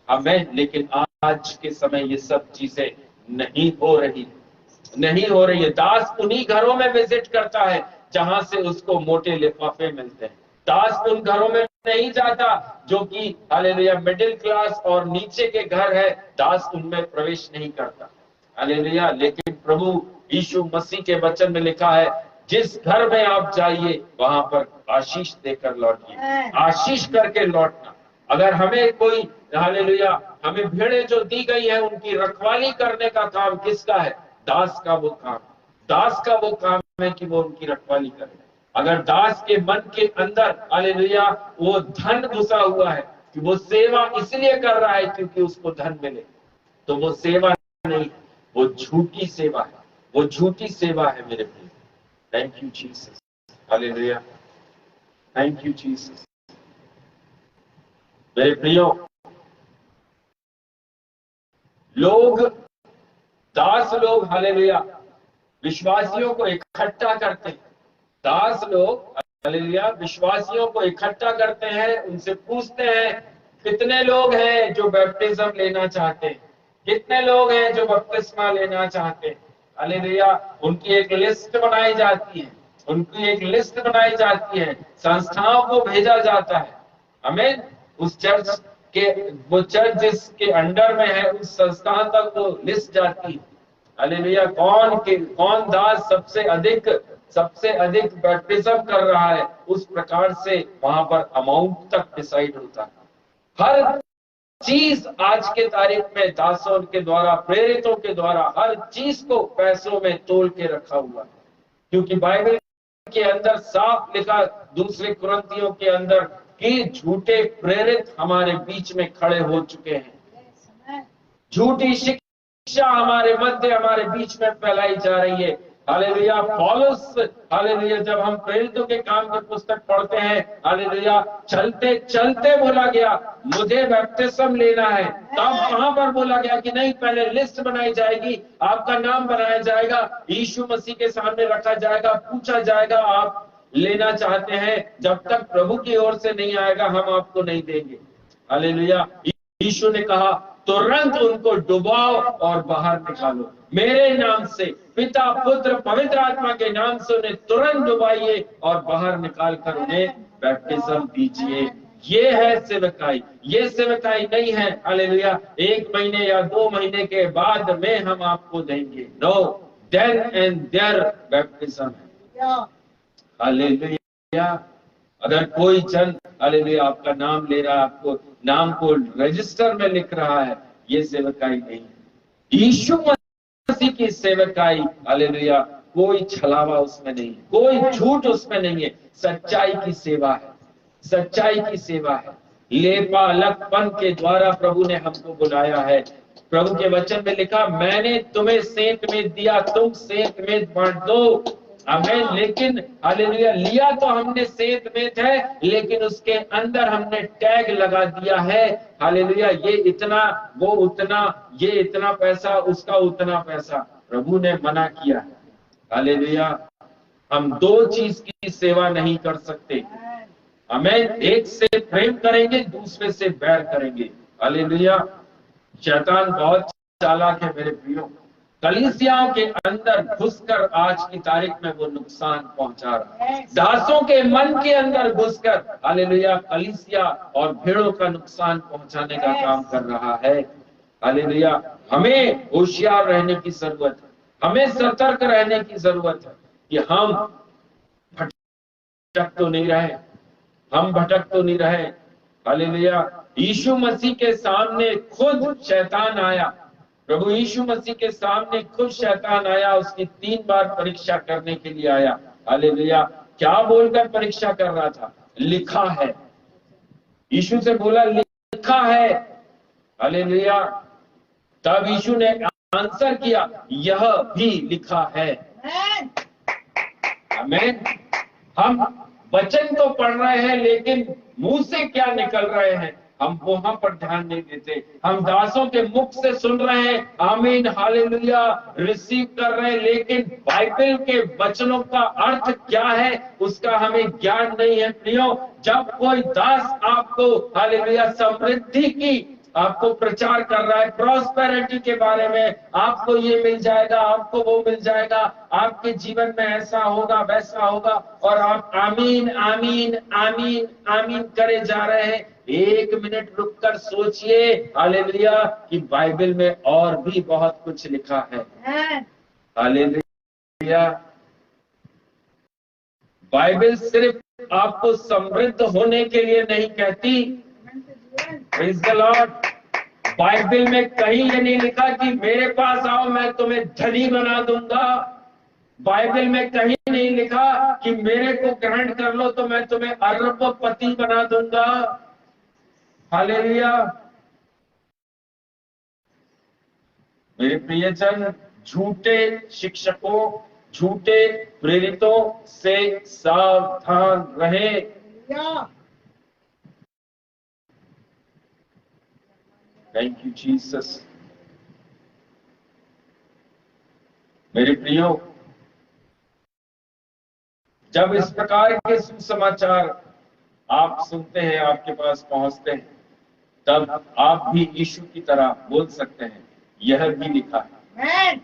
हमें, लेकिन आज के समय ये सब चीजें नहीं हो रही है। दास उन्हीं घरों में विजिट करता है जहां से उसको मोटे लिफाफे मिलते हैं। दास उन घरों में नहीं जाता जो कि हालेलुया मिडिल क्लास और नीचे के घर है, दास उनमें प्रवेश नहीं करता। हालेलुया, लेकिन प्रभु यीशु मसीह के वचन में लिखा है, जिस घर में आप जाइए वहां पर आशीष देकर लौटिए, आशीष करके लौटना। अगर हमें कोई, हालेलुया, हमें भेड़ें जो दी गई है उनकी रखवाली करने का काम किसका है? दास का वो काम, दास का वो काम है कि वो उनकी रखवाली करे। अगर दास के मन के अंदर, हालेलुया, वो धन घुसा हुआ है कि वो सेवा इसलिए कर रहा है क्योंकि उसको धन मिले, तो वो सेवा नहीं, वो झूठी सेवा है, वो झूठी सेवा है मेरे प्रिय। Thank you Jesus, hallelujah, thank you Jesus. मेरे प्रियो, लोग, दास लोग, हालेलुया, विश्वासियों को इकट्ठा करते हैं। दास लोग, हालेलुया, विश्वासियों को इकट्ठा करते हैं, उनसे पूछते हैं कितने लोग हैं जो बैप्टिज्म लेना चाहते हैं, कितने लोग हैं जो बपतिस्मा लेना चाहते हैं। हालेलुया, उनकी एक लिस्ट बनाई जाती है, उनकी एक लिस्ट बनाई जाती है, संस्थाओं को भेजा जाता है। आमीन। उस चर्च के, वो चर्च जिसके अंडर में है उस संस्था तक वो लिस्ट जाती है। हालेलुया, कौन दास सबसे अधिक बैप्टिज्म कर रहा है, उस प्रकार से वहां पर अमाउंट तक डिसाइड होता है। हर चीज आज के तारीख में दासों के द्वारा, प्रेरितों के द्वारा हर चीज को पैसों में तोल के रखा हुआ है, क्योंकि बाइबल के अंदर साफ लिखा, दूसरे कुरिन्थियों के अंदर, कि झूठे प्रेरित हमारे बीच में खड़े हो चुके हैं, झूठी शिक्षा हमारे मध्य, हमारे बीच में फैलाई जा रही है। हालेलुया, पौलुस, हालेलुया, जब हम प्रेरितों के काम की पुस्तक पढ़ते हैं, हालेलुया, चलते चलते बोला गया मुझे बपतिस्म लेना है, तब कहां पर बोला गया कि नहीं, पहले लिस्ट बनाई जाएगी, आपका नाम बनाया जाएगा, यीशु मसीह के सामने रखा जाएगा, पूछा जाएगा आप लेना चाहते हैं, जब तक प्रभु की ओर से नहीं आएगा हम आपको नहीं देंगे। हालेलुया, यीशु ने कहा तुरंत उनको डुबाओ और बाहर निकालो, मेरे नाम से, पिता पुत्र पवित्र आत्मा के नाम से उन्हें तुरंत डुबाइए और बाहर निकाल कर उन्हें बैप्टिज्म दीजिए। ये है सेवकाई, ये सेवकाई नहीं है हालेलुया 1 महीने या 2 महीने के बाद में हम आपको देंगे। No, then and there baptism है। हालेलुया, अगर कोई जन, हालेलुया, आपका नाम ले रहा है, आपको नाम को रजिस्टर में लिख रहा है, ये सेवकाई नहीं है। यीशु मसीह की सेवकाई, हालेलुया, कोई छलावा उसमें नहीं है, कोई झूठ उसमें नहीं है, सच्चाई की सेवा है, सच्चाई की सेवा है। लेपा अलगपन के द्वारा प्रभु ने हमको बुलाया है। प्रभु के वचन में लिखा, मैंने तुम्हें सेंत में दिया, तुम सेंत में बांट दो। आमीन। लेकिन हालेलुया, लिया तो हमने सेंत में है, लेकिन उसके अंदर हमने टैग लगा दिया है, हालेलुया, ये इतना, वो उतना, ये इतना पैसा, उसका उतना पैसा। प्रभु ने मना किया है। हालेलुया, हम 2 चीज की सेवा नहीं कर सकते। आमीन। एक से प्रेम करेंगे, दूसरे से बैर करेंगे। हालेलुया, शैतान बहुत चालाक है मेरे प्रियो। कलीसियाओं के अंदर घुसकर आज की तारीख में वो नुकसान पहुंचा रहा है। दासों के मन के अंदर घुसकर हालेलुया कलीसिया और भेड़ों का नुकसान पहुंचाने का काम कर रहा है। हालेलुया, हमें होशियार रहने की जरूरत है, हमें सतर्क रहने की जरूरत है कि हम भटक तो नहीं रहे, हम भटक तो नहीं रहे। हालेलुया, यीशु मसीह के सामने खुद शैतान आया, प्रभु यीशु मसीह के सामने खुद शैतान आया, उसकी 3 बार परीक्षा करने के लिए आया। हालेलुया, क्या बोलकर परीक्षा कर रहा था? लिखा है। यीशु से बोला लिखा है। हालेलुया, तब यीशु ने आंसर किया यह भी लिखा है। आमीन। हम वचन तो पढ़ रहे हैं लेकिन मुंह से क्या निकल रहे हैं हम वहां पर ध्यान नहीं देते। हम दासों के मुख से सुन रहे हैं, आमीन हालेलुया, रिसीव कर रहे हैं, लेकिन बाइबल के वचनों का अर्थ क्या है उसका हमें ज्ञान नहीं है। प्रियो, जब कोई दास आपको हालेलुया समृद्धि की आपको प्रचार कर रहा है, प्रॉस्पेरिटी के बारे में, आपको ये मिल जाएगा, आपको वो मिल जाएगा, आपके जीवन में ऐसा होगा वैसा होगा, और आप आमीन आमीन आमीन आमीन करे जा रहे हैं, 1 मिनट रुककर सोचिए हालेलुया कि बाइबल में और भी बहुत कुछ लिखा है। हालेलुया, बाइबल सिर्फ आपको समृद्ध होने के लिए नहीं कहती। Praise the Lord. बाइबल में कहीं ये नहीं लिखा कि मेरे पास आओ मैं तुम्हें धनी बना दूंगा। बाइबल में कहीं नहीं लिखा कि मेरे को ग्रहण कर लो तो मैं तुम्हें अरबपति बना दूंगा। हालेलुया। मेरे प्रियजन, झूठे शिक्षकों, झूठे प्रेरितों से सावधान रहे। Thank you Jesus. मेरे प्रियो, जब इस प्रकार के सुसमाचार आप सुनते हैं, आपके पास पहुंचते हैं, तब आप भी यीशु की तरह बोल सकते हैं यह भी लिखा है।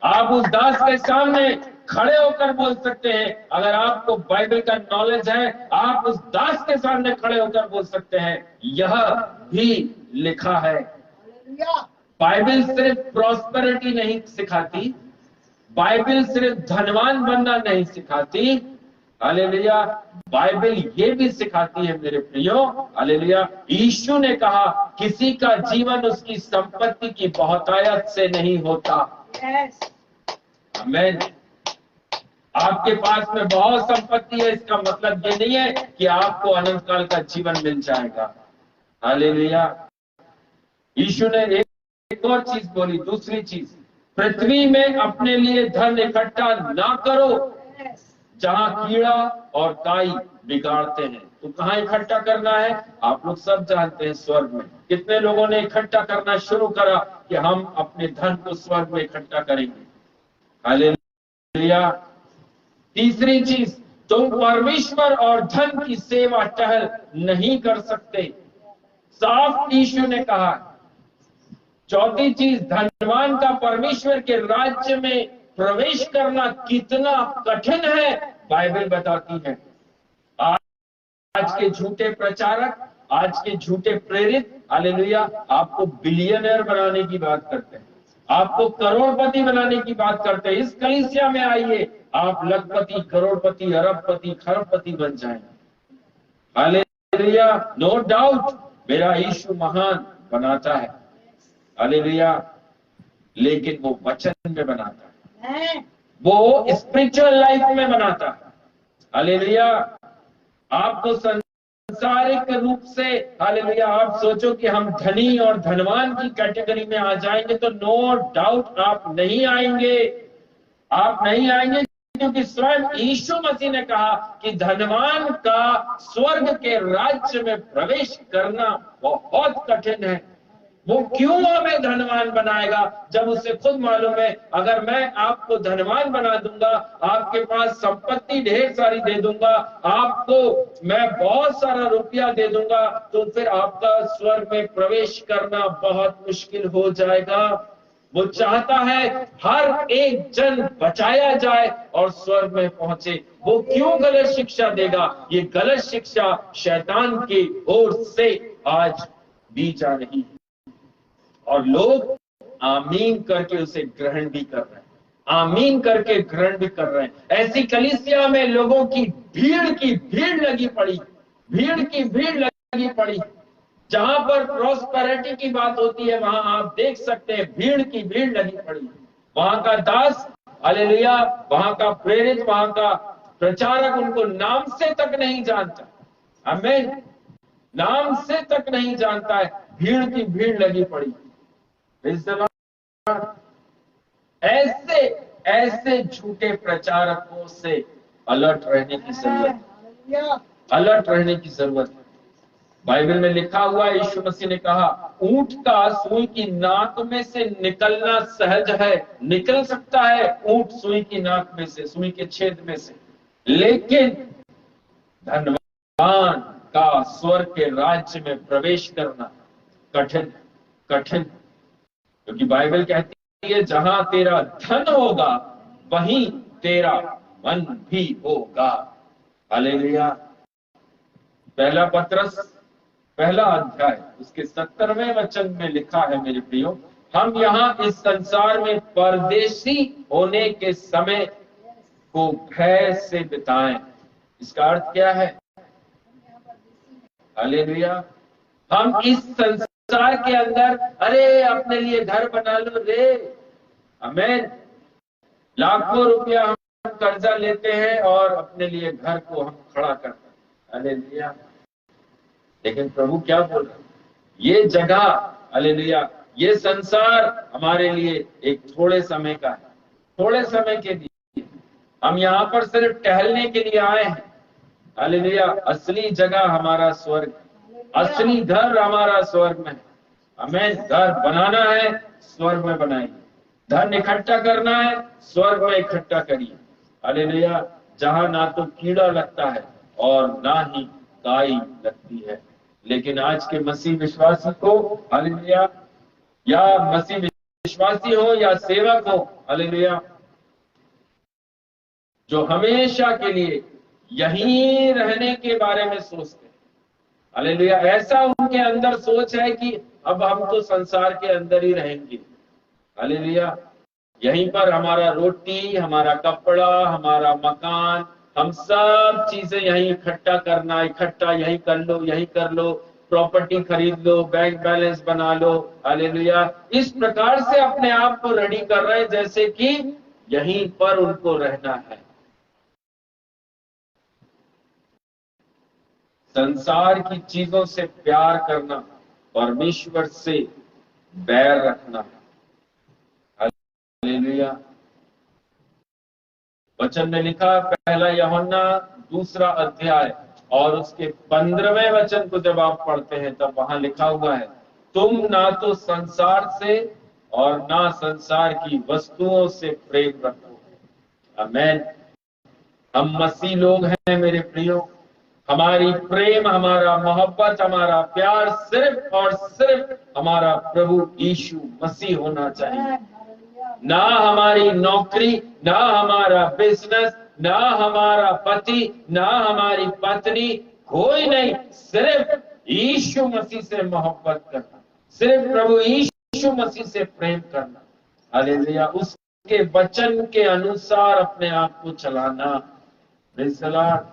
आप उस दास के सामने खड़े होकर बोल सकते हैं, अगर आपको बाइबल का नॉलेज है, आप उस दास के सामने खड़े होकर बोल सकते हैं यह भी लिखा है। बाइबल सिर्फ प्रॉस्पेरिटी नहीं सिखाती, बाइबल सिर्फ धनवान बनना नहीं सिखाती। हालेलुया, बाइबल ये भी सिखाती है मेरे प्रियो, हालेलुया, यीशु ने कहा किसी का जीवन उसकी संपत्ति की बहुतायत से नहीं होता। आमीन। आपके पास में बहुत संपत्ति है, इसका मतलब ये नहीं है कि आपको अनंत काल का जीवन मिल जाएगा। हालेलुया। यीशु ने एक और चीज बोली, दूसरी चीज, पृथ्वी में अपने लिए धन इकट्ठा ना करो जहां कीड़ा और काई बिगाड़ते हैं। तो कहाँ इकट्ठा करना है? आप लोग सब जानते हैं, स्वर्ग में। कितने लोगों ने इकट्ठा करना शुरू करा कि हम अपने धन को स्वर्ग में इकट्ठा करेंगे। हालेलुया। तीसरी चीज, तुम परमेश्वर और धन की सेवा टहल नहीं कर सकते, साफ यीशु ने कहा। चौथी चीज, धनवान का परमेश्वर के राज्य में प्रवेश करना कितना कठिन है बाइबल बताती है। आज के झूठे प्रचारक, आज के झूठे प्रेरित, हालेलुया, आपको बिलियनर बनाने की बात करते हैं, आपको करोड़पति बनाने की बात करते हैं। इस कलीसिया में आइए, आप लखपति, करोड़पति, अरबपति, खरबपति बन जाएंगे। हालेलुया। नो डाउट मेरा यीशु महान बनाता है, हालेलुया, लेकिन वो वचन में बनाता है, वो स्पिरिचुअल लाइफ में बनाता है। हालेलुया। आपको सांसारिक रूप से, हालेलुया, आप सोचो कि हम धनी और धनवान की कैटेगरी में आ जाएंगे तो नो डाउट आप नहीं आएंगे, आप नहीं आएंगे, क्योंकि स्वयं यीशु मसीह ने कहा कि धनवान का स्वर्ग के राज्य में प्रवेश करना बहुत कठिन है। वो क्यों हमें धनवान बनाएगा जब उसे खुद मालूम है अगर मैं आपको धनवान बना दूंगा, आपके पास संपत्ति ढेर सारी दे दूंगा, आपको मैं बहुत सारा रुपया दे दूंगा, तो फिर आपका स्वर्ग में प्रवेश करना बहुत मुश्किल हो जाएगा। वो चाहता है हर एक जन बचाया जाए और स्वर्ग में पहुंचे। वो क्यों गलत शिक्षा देगा? ये गलत शिक्षा शैतान की ओर से आज दी जा रही है और लोग आमीन करके उसे ग्रहण भी कर रहे हैं, आमीन करके ग्रहण भी कर रहे हैं। ऐसी कलीसिया में लोगों की भीड़ लगी पड़ी, भीड़ की भीड़ लगी पड़ी। जहां पर प्रॉस्पेरिटी की बात होती है वहां आप देख सकते हैं भीड़ की भीड़ लगी पड़ी। वहां का दास, हालेलुया, वहां का प्रेरित, वहां का प्रचारक उनको नाम से तक नहीं जानता। आमीन, नाम से तक नहीं जानता है। भीड़ की भीड़ लगी पड़ी। ऐसे ऐसे झूठे प्रचारकों से अलर्ट रहने की जरूरत है, अलर्ट रहने की जरूरत है। बाइबल में लिखा हुआ है, यीशु मसीह ने कहा, ऊंट का सुई की नाक में से निकलना सहज है, निकल सकता है ऊंट सुई की नाक में से, सुई के छेद में से, लेकिन धनवान का स्वर्ग के राज्य में प्रवेश करना कठिन कठिन। क्योंकि बाइबल कहती है जहां तेरा धन होगा वहीं तेरा मन भी होगा। हालेलुया। पहला पत्रस पहला अध्याय उसके 17वें वचन में लिखा है, मेरे प्रियो, हम यहाँ इस संसार में परदेशी होने के समय को भय से बिताएं। इसका अर्थ क्या है? हालेलुया। हम इस संसार के अंदर, अरे अपने लिए घर बना लो रे, आमीन, लाखों रुपया हम कर्जा लेते हैं और अपने लिए घर को हम खड़ा करते हैं। हालेलुया। लेकिन प्रभु क्या बोल रहे हैं? ये जगह, हालेलुया, ये संसार हमारे लिए एक थोड़े समय का है, थोड़े समय के लिए। हम यहाँ पर सिर्फ टहलने के लिए आए हैं। हालेलुया। असली जगह हमारा स्वर्ग, असली घर हमारा स्वर्ग में है। हमें घर बनाना है, स्वर्ग में बनाएंगे। धन इकट्ठा करना है, स्वर्ग में इकट्ठा करिए। हालेलुया। जहां ना तो कीड़ा लगता है और ना ही काई लगती है। लेकिन आज के मसीह विश्वासी को, हालेलुया, या मसीह विश्वासी हो या सेवक हो, हालेलुया, जो हमेशा के लिए यहीं रहने के बारे में सोचते हैं, हालेलुया, ऐसा उनके अंदर सोच है कि अब हम तो संसार के अंदर ही रहेंगे। हालेलुया। यहीं पर हमारा रोटी, हमारा कपड़ा, हमारा मकान, हम सब चीजें यहीं इकट्ठा करना, इकट्ठा यहीं कर लो, यहीं कर लो, प्रॉपर्टी खरीद लो, बैंक बैलेंस बना लो। हालेलुया। इस प्रकार से अपने आप को रेडी कर रहे हैं जैसे कि यहीं पर उनको रहना है। संसार की चीजों से प्यार करना, परमेश्वर से बैर रखना। हालेलुया। वचन में लिखा, पहला यूहन्ना 2 अध्याय और उसके 15वें वचन को जब आप पढ़ते हैं तब वहां लिखा हुआ है, तुम ना तो संसार से और ना संसार की वस्तुओं से प्रेम रखो। आमीन। हम मसीह लोग हैं मेरे प्रियो। हमारी प्रेम, हमारा मोहब्बत, हमारा प्यार सिर्फ और सिर्फ हमारा प्रभु यीशु मसीह होना चाहिए। ना हमारी नौकरी, ना हमारा बिजनेस, ना हमारा पति, ना हमारी पत्नी, कोई नहीं। सिर्फ यीशु मसीह से मोहब्बत करना, सिर्फ प्रभु यीशु मसीह से प्रेम करना। हालेलुया। उसके वचन के अनुसार अपने आप को चलाना। Praise the Lord.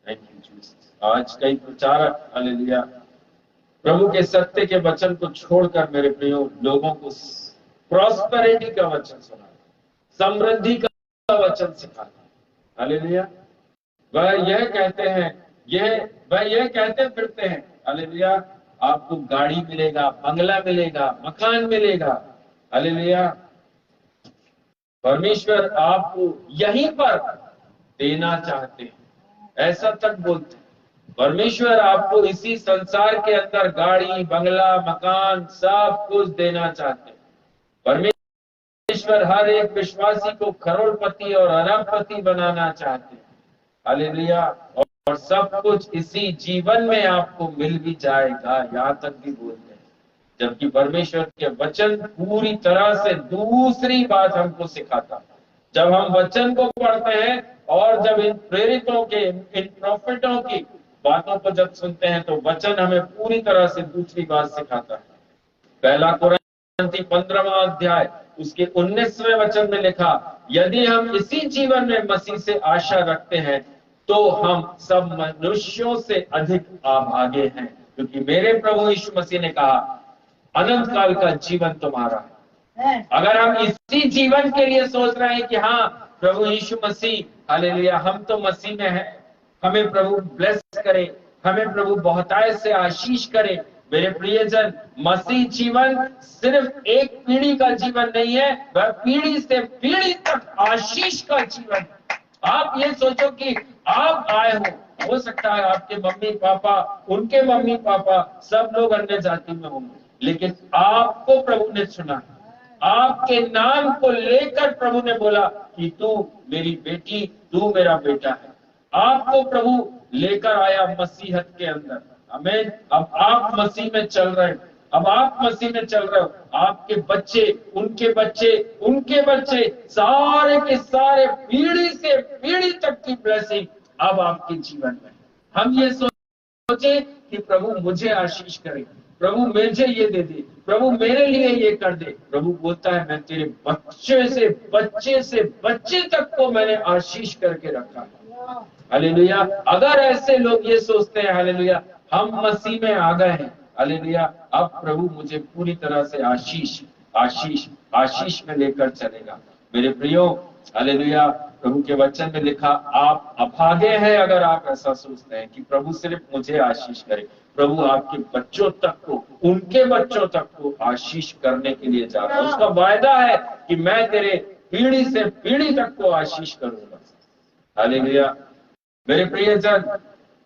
Thank you Jesus. आज कई प्रचारक, हालेलुया, प्रभु के सत्य के वचन को छोड़कर मेरे प्रियो लोगों को प्रॉस्पेरिटी का वचन सुना, समृद्धि का वचन सिखाता। हालेलुया। वह यह कहते हैं, वह यह कहते फिरते हैं, हालेलुया, आपको गाड़ी मिलेगा, बंगला मिलेगा, मकान मिलेगा। हालेलुया। परमेश्वर आपको यहीं पर देना चाहते हैं, ऐसा तक बोलते हैं। परमेश्वर आपको इसी संसार के अंदर गाड़ी, बंगला, मकान सब कुछ देना चाहते हैं। परमेश्वर हर एक विश्वासी को करोड़पति और अरबपति बनाना चाहते हैं। हालेलुया। और सब कुछ इसी जीवन में आपको मिल भी जाएगा, यहाँ तक भी बोलते हैं। जबकि परमेश्वर के वचन पूरी तरह से दूसरी बात हमको सिखाता है। जब हम वचन को पढ़ते हैं और जब इन प्रेरितों के, इन प्रॉफिटों की बातों को जब सुनते हैं, तो वचन हमें पूरी तरह से दूसरी बात सिखाता है। पहला कुरिन्थी 15वां अध्याय उसके 19वें वचन में लिखा, यदि हम इसी जीवन में मसीह से आशा रखते हैं तो हम सब मनुष्यों से अधिक अभागे हैं, क्योंकि मेरे प्रभु यीशु मसीह ने कहा अनंत काल का जीवन तुम्हारा है। अगर हम इसी जीवन के लिए सोच रहे हैं कि हाँ प्रभु यीशु मसीह, हालेलुया, हम तो मसीह में हैं, हमें प्रभु ब्लेस करे, हमें प्रभु बहुतायत से आशीष करे। मेरे प्रियजन, मसीह जीवन सिर्फ एक पीढ़ी का जीवन नहीं है, वह पीढ़ी से पीढ़ी तक आशीष का जीवन है। आप ये सोचो कि आप आए हो सकता है आपके मम्मी पापा, उनके मम्मी पापा सब लोग अन्य जाति में होंगे, लेकिन आपको प्रभु ने चुना, आपके नाम को लेकर प्रभु ने बोला कि तू मेरी बेटी, तू मेरा बेटा है। आपको प्रभु लेकर आया मसीहत के अंदर, आमीन। अब आप मसीह में चल रहे हैं, अब आप मसीह में चल रहे हो, आपके बच्चे, उनके बच्चे, उनके बच्चे, सारे के सारे पीढ़ी से पीढ़ी तक की ब्लेसिंग अब आपके जीवन में। हम ये सोचे कि प्रभु मुझे आशीष करे, प्रभु मुझे ये दे दे, प्रभु मेरे लिए ये कर दे। प्रभु बोलता है मैं तेरे बच्चे से बच्चे तक को मैंने आशीष करके रखा है। हालेलुया। अगर ऐसे लोग ये सोचते हैं हालेलुया हम मसीह में आ गए हैं, हालेलुया, अब प्रभु मुझे पूरी तरह से आशीष में लेकर चलेगा। मेरे प्रियो, हालेलुया, प्रभु के वचन में लिखा आप अभागे हैं अगर आप ऐसा सोचते हैं कि प्रभु सिर्फ मुझे आशीष करे। प्रभु आपके बच्चों तक को, उनके बच्चों तक को आशीष करने के लिए जा रहा है। उसका वायदा है कि मैं तेरे पीढ़ी से पीढ़ी तक को आशीष करूंगा। हालेलुया। मेरे प्रियजन,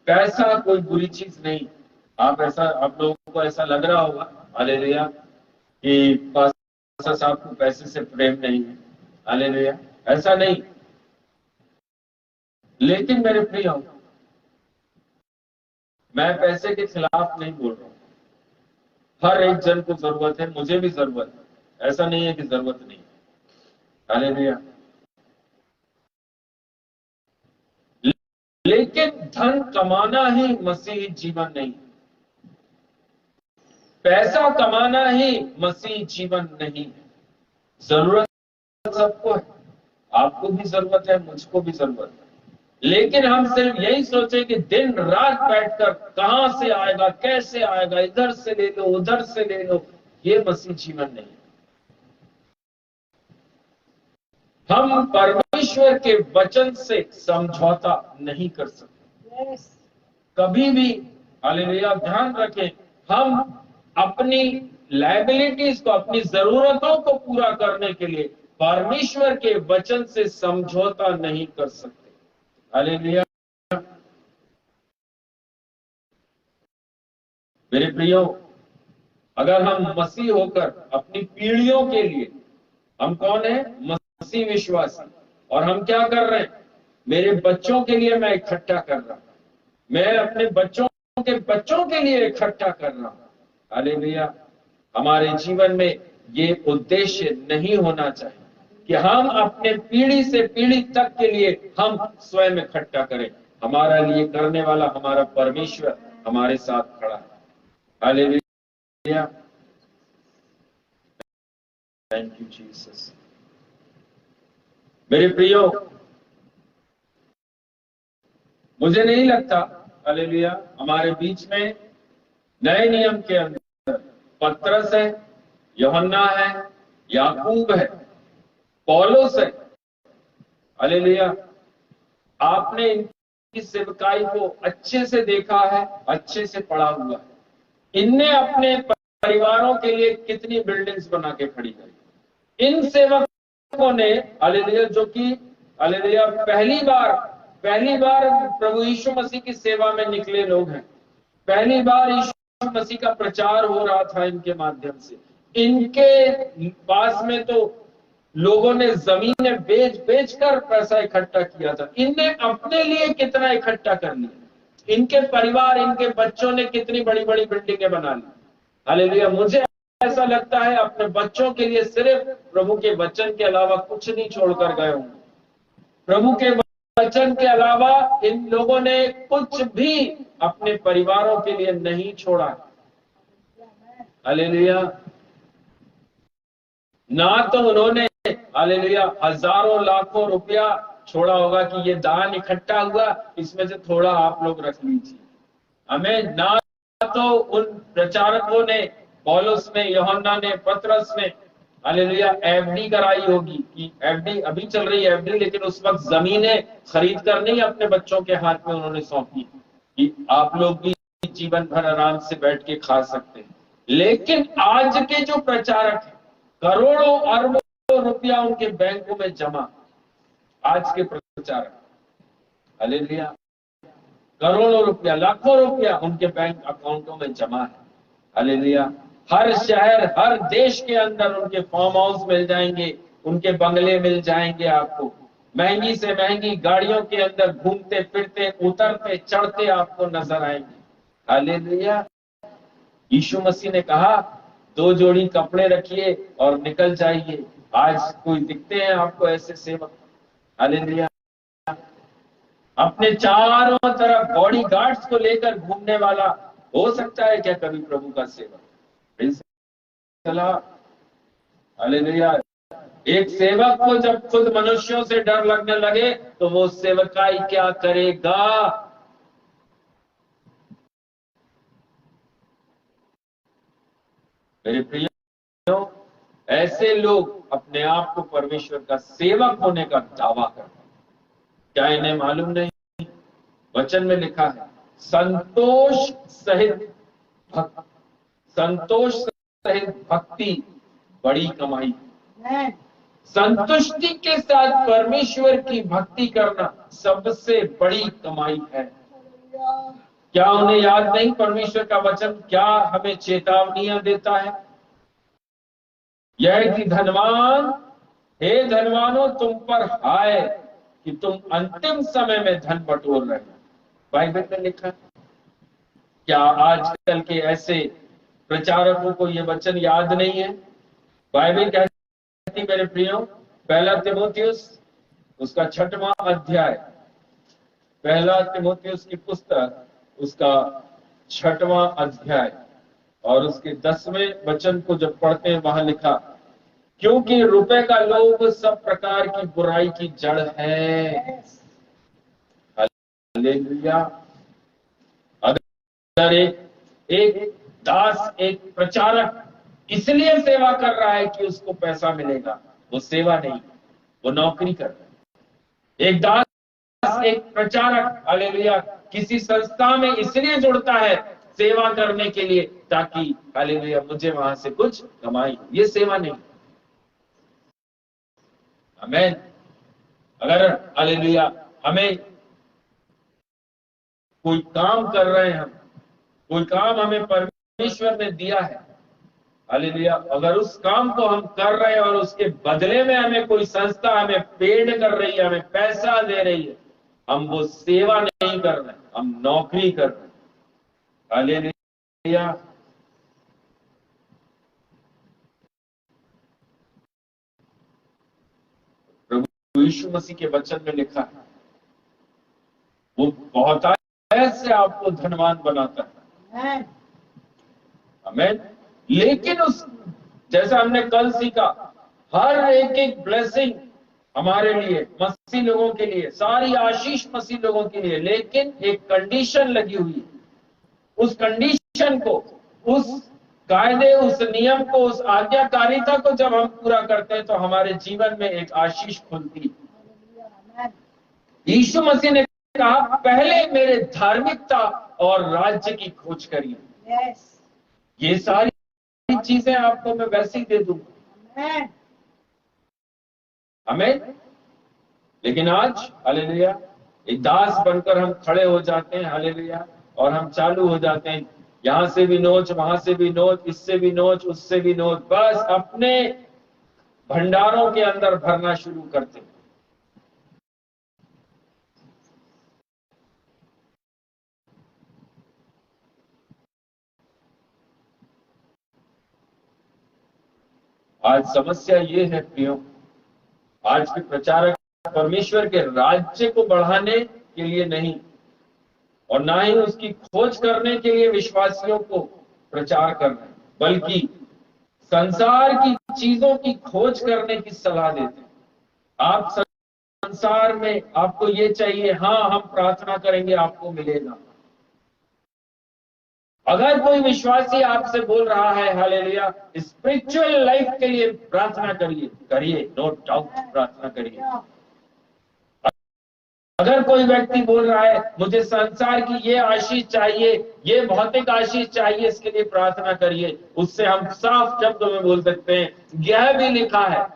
पैसा कोई बुरी चीज नहीं। आप लोगों को ऐसा लग रहा होगा हालेलुया कि पास्टर साहब को पैसे से प्रेम नहीं है, हालेलुया, ऐसा नहीं। लेकिन मेरे प्रियो, मैं पैसे के खिलाफ नहीं बोल रहा हूं। हर एक जन को जरूरत है, मुझे भी जरूरत है, ऐसा नहीं है कि जरूरत नहीं, हालेलुया। लेकिन धन कमाना ही मसीही जीवन नहीं, पैसा कमाना ही मसीही जीवन नहीं। जरूरत सबको है, आपको भी जरूरत है, मुझको भी जरूरत है। लेकिन हम सिर्फ यही सोचे कि दिन रात बैठकर कहां से आएगा, कैसे आएगा, इधर से ले लो, उधर से ले लो, ये मसीह जीवन नहीं। हम परमेश्वर के वचन से समझौता नहीं कर सकते कभी भी। हालेलुया। ध्यान रखें, हम अपनी लायबिलिटीज को, अपनी जरूरतों को पूरा करने के लिए परमेश्वर के वचन से समझौता नहीं कर सकते। हालेलुया। मेरे प्रियो, अगर हम मसीह होकर अपनी पीढ़ियों के लिए, हम कौन है? मसीह विश्वासी। और हम क्या कर रहे हैं? मेरे बच्चों के लिए मैं इकट्ठा कर रहा हूं, मैं अपने बच्चों के लिए इकट्ठा कर रहा हूं। हालेलुया। हमारे जीवन में ये उद्देश्य नहीं होना चाहिए कि हम अपने पीढ़ी से पीढ़ी तक के लिए हम स्वयं इकट्ठा करें। हमारा लिए करने वाला हमारा परमेश्वर हमारे साथ खड़ा है। हालेलुया। Thank you Jesus. मेरे प्रियो, मुझे नहीं लगता हालेलुया हमारे बीच में नए नियम के अंदर पतरस है, यूहन्ना है, याकूब है, पौलुस है। हालेलुया। आपने इनकी सेवकाई को अच्छे से देखा है, अच्छे से पढ़ा हुआ है। इनने अपने परिवारों के लिए कितनी बिल्डिंग्स बना के खड़ी करी। इन सेवकों ने हालेलुया, जो कि हालेलुया पहली बार प्रभु यीशु मसीह की सेवा में निकले लोग हैं। पहली बार यीशु मसीह का प्रचार हो रहा था इनके माध्यम से। इनके पास में तो लोगों ने जमीनें बेच कर पैसा इकट्ठा किया था। इनने अपने लिए कितना इकट्ठा कर लिया। इनके परिवार, इनके बच्चों ने कितनी बड़ी बड़ी बिल्डिंगें बना ली। हालेलुया। मुझे ऐसा लगता है अपने बच्चों के लिए सिर्फ प्रभु के वचन के अलावा कुछ नहीं छोड़कर गए होंगे। प्रभु के वचन के अलावा इन लोगों ने कुछ भी अपने परिवारों के लिए नहीं छोड़ा। हालेलुया। ना तो उन्होंने हालेलुया हजारों लाखों रुपया छोड़ा होगा कि ये दान इकट्ठा हुआ, इसमें से थोड़ा आप लोग रख लीजिए। हमें ना तो उन प्रचारकों ने, पौलुस ने, यूहन्ना ने, पतरस ने हालेलुया एफडी कराई होगी कि एफडी अभी चल रही है एफडी, लेकिन उस वक्त जमीनें खरीद कर नहीं अपने बच्चों के हाथ में उन्होंने सौंपी कि आप लोग भी जीवन भर आराम से बैठ के खा सकते हैं। लेकिन आज के जो प्रचारक हैं, करोड़ों अरबों रुपया उनके बैंकों में जमा। आज के प्रचारक हालेलुया करोड़ों रुपया, लाखों रुपया उनके बैंक अकाउंटों में जमा है। हालेलुया। हर शहर, हर देश के अंदर उनके फार्म हाउस मिल जाएंगे, उनके बंगले मिल जाएंगे। आपको महंगी से महंगी गाड़ियों के अंदर घूमते फिरते, उतरते चढ़ते आपको नजर आएंगे। हालेलुया। यीशु मसीह ने कहा 2 जोड़ी कपड़े रखिए और निकल जाइए। आज कोई दिखते हैं आपको ऐसे सेवक? हालेलुया। अपने चारों तरफ बॉडी गार्ड्स को लेकर घूमने वाला हो सकता है क्या कभी प्रभु का सेवक? हालेलुया। एक सेवक को जब खुद मनुष्यों से डर लगने लगे तो वो सेवकाई क्या करेगा? मेरे प्रियो, ऐसे लोग अपने आप को परमेश्वर का सेवक होने का दावा करते हैं। क्या इन्हें मालूम नहीं? वचन में लिखा है संतोष सहित भक्ति बड़ी कमाई। संतुष्टि के साथ परमेश्वर की भक्ति करना सबसे बड़ी कमाई है। क्या उन्हें याद नहीं परमेश्वर का वचन क्या हमें चेतावनियां देता है? यह कि धनवान, हे धनवानों तुम पर हाय कि तुम अंतिम समय में धन बटोर रहे हो। बाइबल में लिखा है। क्या आजकल के ऐसे प्रचारकों को ये वचन याद नहीं है? बाइबल कहती मेरे प्रियो, 1 तीमुथियुस उसका 6वां अध्याय, 1 तीमुथियुस की पुस्तक उसका 6वां अध्याय और उसके 10वें वचन को जब पढ़ते हैं वहां लिखा, क्योंकि रुपए का लोभ सब प्रकार की बुराई की जड़ है। हालेलुया। अगर एक दास, एक प्रचारक इसलिए सेवा कर रहा है कि उसको पैसा मिलेगा, वो सेवा नहीं, वो नौकरी कर रहा है। एक दास, एक प्रचारक हालेलुया किसी संस्था में इसलिए जुड़ता है सेवा करने के लिए ताकि हालेलुया मुझे वहां से कुछ कमाई, ये सेवा नहीं। आमीन। अगर हालेलुया हमें कोई काम कर रहे हैं, हम कोई काम हमें परमेश्वर ने दिया है, हालेलुया, अगर उस काम को हम कर रहे हैं और उसके बदले में हमें कोई संस्था हमें पेड कर रही है, हमें पैसा दे रही है, हम वो सेवा नहीं कर रहे, हम नौकरी कर रहे हैं। हालेलुया। प्रभु यीशु मसीह के वचन में लिखा है वो बहुत से आपको धनवान बनाता है। आमीन। लेकिन उस जैसा हमने कल सीखा, हर एक ब्लेसिंग हमारे लिए, मसीह लोगों के लिए, सारी आशीष मसीह लोगों के लिए, लेकिन एक कंडीशन लगी हुई है। उस कंडीशन को, उस कायदे, उस नियम को, उस आज्ञाकारिता को जब हम पूरा करते हैं तो हमारे जीवन में एक आशीष खुलती है। यीशु मसीह ने कहा पहले मेरे धार्मिकता और राज्य की खोज करिए, ये सारी चीजें आपको मैं वैसे ही दे दूंगा। हमें लेकिन आज हालेलुया एक दास बनकर हम खड़े हो जाते हैं, हालेलुया, और हम चालू हो जाते हैं, यहां से भी नोच, वहां से भी नोच, इससे भी नोच, उससे भी नोच, बस अपने भंडारों के अंदर भरना शुरू करते हैं। आज समस्या ये है प्रियो, आज के प्रचारक परमेश्वर के राज्य को बढ़ाने के लिए नहीं और ना ही उसकी खोज करने के लिए विश्वासियों को प्रचार कर रहे हैं, बल्कि संसार की चीजों की खोज करने की सलाह देते हैं। आप संसार में आपको ये चाहिए, हाँ हम प्रार्थना करेंगे आपको मिलेगा। अगर कोई विश्वासी आपसे बोल रहा है हालेलुया स्पिरिचुअल लाइफ के लिए प्रार्थना करिए, नो डाउट प्रार्थना करिए। अगर कोई व्यक्ति बोल रहा है मुझे संसार की ये आशीष चाहिए, ये भौतिक आशीष चाहिए, इसके लिए प्रार्थना करिए, उससे हम साफ शब्दों में बोल सकते हैं यह भी लिखा है,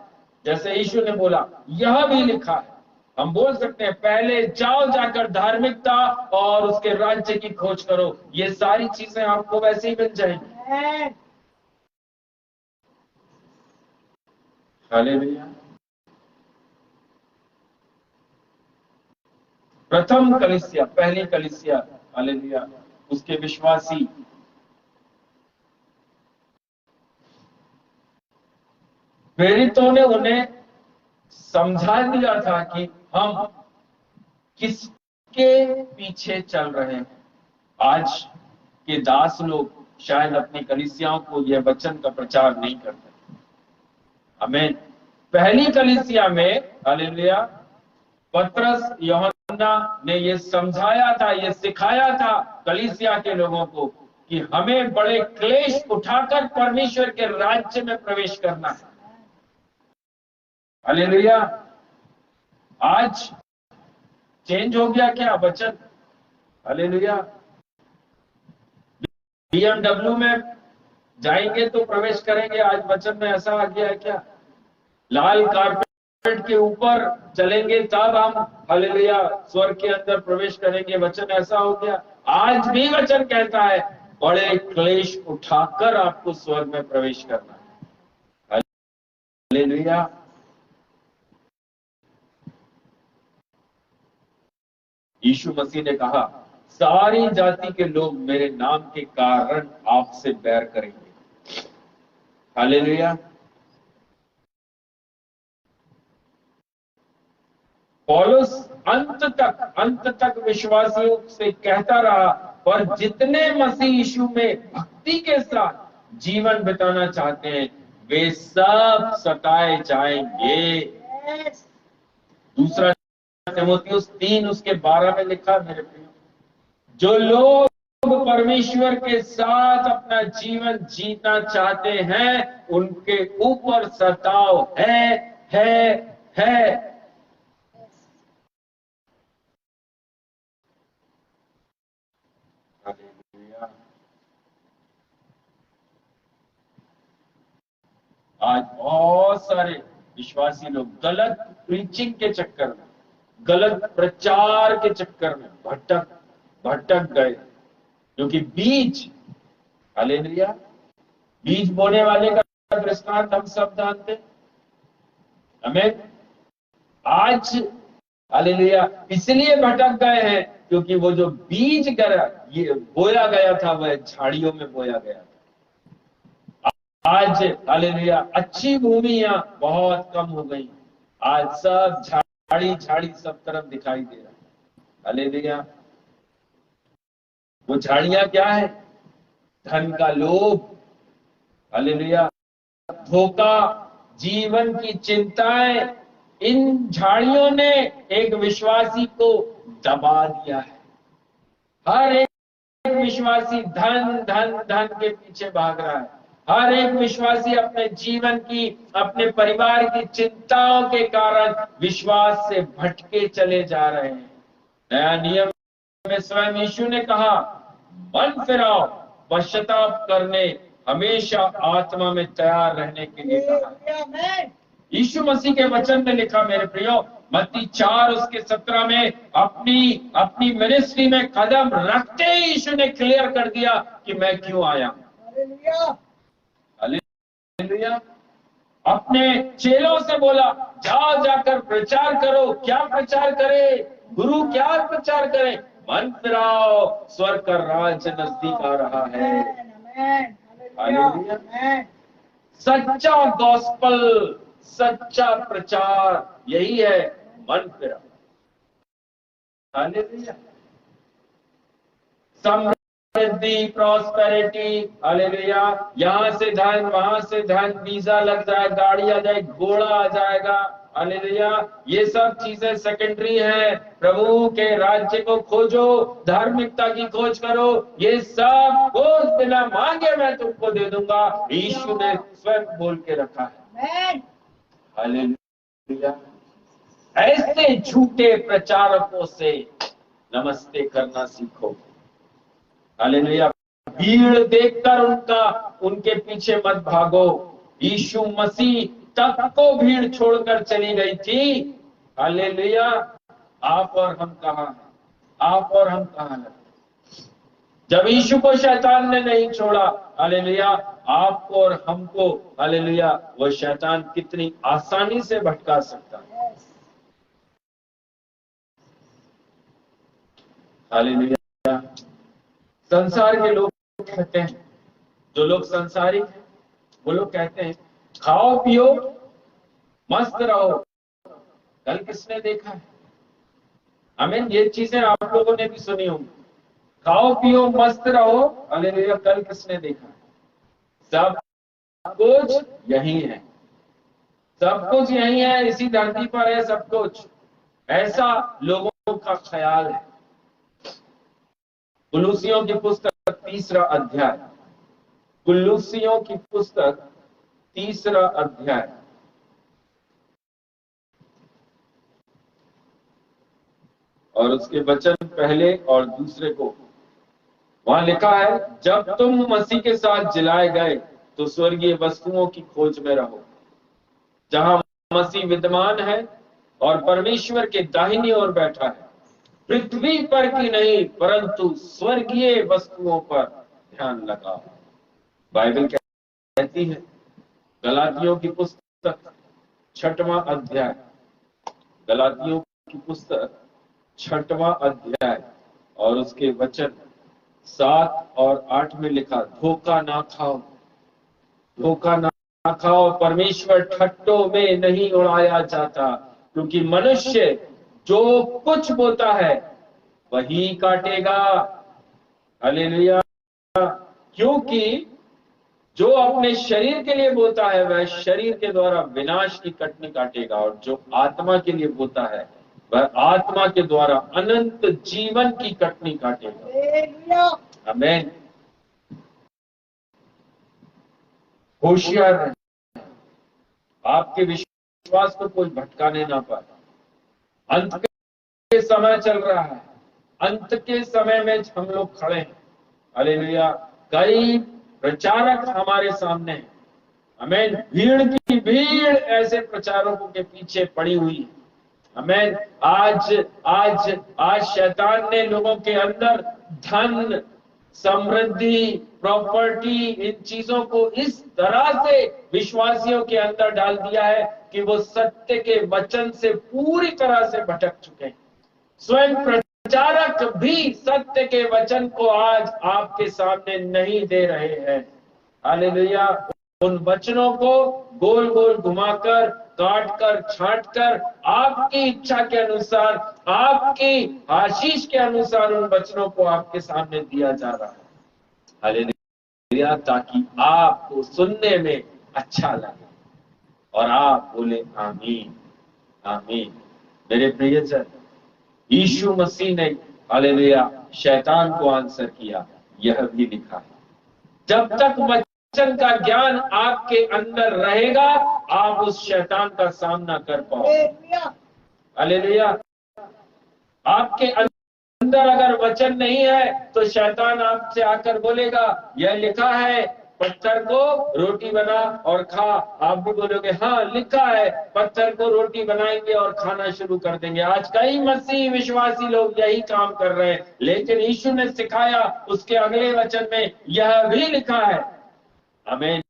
जैसे यीशु ने बोला यह भी लिखा है। हम बोल सकते हैं पहले जाओ जाकर धार्मिकता और उसके राज्य की खोज करो, ये सारी चीजें आपको वैसे ही मिल जाएंगी। हालेलुया। प्रथम कलीसिया, पहली कलीसिया, हालेलुया, उसके विश्वासी प्रेरितों ने उन्हें समझा दिया था कि हम किसके पीछे चल रहे हैं। आज के दास लोग शायद अपनी कलीसियाओं को यह वचन का प्रचार नहीं करते। हमें पहली कलीसिया में हालेलुया पतरस यूहन्ना ने यह समझाया था, यह सिखाया था कलीसिया के लोगों को कि हमें बड़े क्लेश उठाकर परमेश्वर के राज्य में प्रवेश करना है। हालेलुया। आज चेंज हो गया क्या वचन? हालेलुया। BMW में जाएंगे तो प्रवेश करेंगे, आज वचन में ऐसा आ गया है क्या? लाल कारपेट के ऊपर चलेंगे तब हम हालेलुया स्वर्ग के अंदर प्रवेश करेंगे, वचन ऐसा हो गया। आज भी वचन कहता है बड़े क्लेश उठाकर आपको स्वर्ग में प्रवेश करना है। हालेलुया। यीशु मसीह ने कहा सारी जाति के लोग मेरे नाम के कारण आपसे बैर करेंगे। हालेलुया। पौलुस अंत तक विश्वासियों से कहता रहा, पर जितने मसीह यीशु में भक्ति के साथ जीवन बिताना चाहते हैं वे सब सताए जाएंगे। दूसरा तीमुथियुस 3 उसके 12 में लिखा, मेरे प्रिय, जो लोग परमेश्वर के साथ अपना जीवन जीना चाहते हैं उनके ऊपर सताव है। आज बहुत सारे विश्वासी लोग गलत प्रीचिंग के चक्कर में, गलत प्रचार के चक्कर में भटक गए, क्योंकि बीज, हालेलुया, बीज बोने वाले का दृष्टांत हम सब जानते हैं। हमें आज हालेलुया इसलिए भटक गए हैं क्योंकि वो जो बीज ये बोया गया था वह झाड़ियों में बोया गया था। आज हालेलुया अच्छी भूमियां बहुत कम हो गई, आज सब झाड़ी सब तरफ दिखाई दे रहा है। हालेलुया। वो झाड़ियां क्या है? धन का लोभ, हालेलुया, धोखा, जीवन की चिंताएं, इन झाड़ियों ने एक विश्वासी को दबा दिया है। हर एक विश्वासी धन के पीछे भाग रहा है। हर एक विश्वासी अपने जीवन की, अपने परिवार की चिंताओं के कारण विश्वास से भटके चले जा रहे हैं। नया नियम में स्वयं यीशु ने कहा मन फिराओ, पश्चाताप करने, हमेशा आत्मा में तैयार रहने के लिए कहा। यीशु मसीह के वचन में लिखा, मेरे प्रियो, मत्ती 4 उसके 17 में अपनी मिनिस्ट्री में कदम रखते ही यीशु ने क्लियर कर दिया कि मैं क्यों आया। हालेलुया। अपने चेलों से बोला जाओ जाकर प्रचार करो। क्या प्रचार करे गुरु? क्या प्रचार करे? मन फिराओ, स्वर्ग का राज्य नजदीक आ रहा है। हालेलुया। सच्चा गॉस्पल, सच्चा प्रचार, यही है मन फिरा। हालेलुया। समृद्धि, प्रॉस्पेरिटी, हालेलुया। यहां से धन, वहां से धन, वीजा लग जाए, गाड़ी आ जाए, घोड़ा आ जाएगा, हालेलुया। ये सब चीजें सेकेंडरी हैं। प्रभु के राज्य को खोजो, धार्मिकता की खोज करो, ये सब खोज बिना मांगे मैं तुमको दे दूंगा, यीशु ने स्वयं बोल के रखा है। हालेलुया। ऐसे झूठे प्रचारकों से नमस्ते करना सीखो। हालेलुया। भीड़ देखकर उनके पीछे मत भागो। यीशु मसीह तक को भीड़ छोड़कर चली गई थी। हालेलुया। आप और हम कहां हैं? आप और हम कहां हैं? जब यीशु को शैतान ने नहीं छोड़ा, हालेलुया, आपको और हमको, हालेलुया, वो शैतान कितनी आसानी से भटका सकता है। हालेलुया। संसार के लोग कहते हैं, जो लोग संसारिक हैं, वो लोग कहते हैं खाओ पियो मस्त रहो। कल किसने देखा है? आमीन। ये चीजें आप लोगों ने भी सुनी होंगी। खाओ पियो मस्त रहो, हालेलुया, कल किसने देखा है? सब कुछ यही है, सब कुछ यही है, इसी धरती पर है सब कुछ। ऐसा लोगों का ख्याल है। कुलूसियों की पुस्तक 3रा अध्याय, कुलूसियों की पुस्तक 3रा अध्याय और उसके वचन पहले और दूसरे को, वहां लिखा है, जब तुम मसीह के साथ जिलाए गए तो स्वर्गीय वस्तुओं की खोज में रहो, जहां मसीह विद्यमान है और परमेश्वर के दाहिनी ओर बैठा है। पृथ्वी पर की नहीं परंतु स्वर्गीय वस्तुओं पर ध्यान लगाओ। बाइबल कहती है, गलातियों की पुस्तक 6वां अध्याय, गलातियों की पुस्तक 6वां अध्याय और उसके वचन 7 और 8 में लिखा, धोखा ना खाओ, धोखा ना खाओ, परमेश्वर ठट्टों में नहीं उड़ाया जाता, क्योंकि मनुष्य जो कुछ बोता है वही काटेगा। हालेलुया। क्योंकि जो अपने शरीर के लिए बोता है वह शरीर के द्वारा विनाश की कटनी काटेगा, और जो आत्मा के लिए बोता है वह आत्मा के द्वारा अनंत जीवन की कटनी काटेगा। आमीन। होशियार रहें, आपके विश्वास को कोई भटकाने ना पाए। अंत के समय चल रहा है, अंत के समय में हम लोग खड़े हैं। हालेलुया। कई प्रचारक हमारे सामने हैं। आमीन। भीड़ की भीड़ ऐसे प्रचारकों के पीछे पड़ी हुई है। आमीन। आज शैतान ने लोगों के अंदर धन, समृद्धि, प्रॉपर्टी, इन चीजों को इस तरह से विश्वासियों के अंदर डाल दिया है कि वो सत्य के वचन से पूरी तरह से भटक चुके हैं। स्वयं प्रचारक भी सत्य के वचन को आज आपके सामने नहीं दे रहे हैं। हालेलुया। उन वचनों को गोल गोल घुमाकर, काट कर, छांट कर, आपकी इच्छा के अनुसार, आपकी आशीष के अनुसार उन वचनों को आपके सामने दिया जा रहा है। हालेलुया। ताकि आपको सुनने में अच्छा लगे और आप बोले आमीन, आमीन। मेरे प्रियजन, यीशु मसीह ने, हालेलुया, शैतान को आंसर किया। यह भी लिखा है, जब तक वचन का ज्ञान आपके अंदर रहेगा आप उस शैतान का सामना कर पाओगे। हालेलुया। आपके अंदर अगर वचन नहीं है तो शैतान आपसे आकर बोलेगा, यह लिखा है पत्थर को रोटी बना और खा। आप भी बोलोगे हाँ लिखा है, पत्थर को रोटी बनाएंगे और खाना शुरू कर देंगे। आज कई मसीह विश्वासी लोग यही काम कर रहे हैं, लेकिन यीशु ने सिखाया उसके अगले वचन में यह भी लिखा है। आमीन।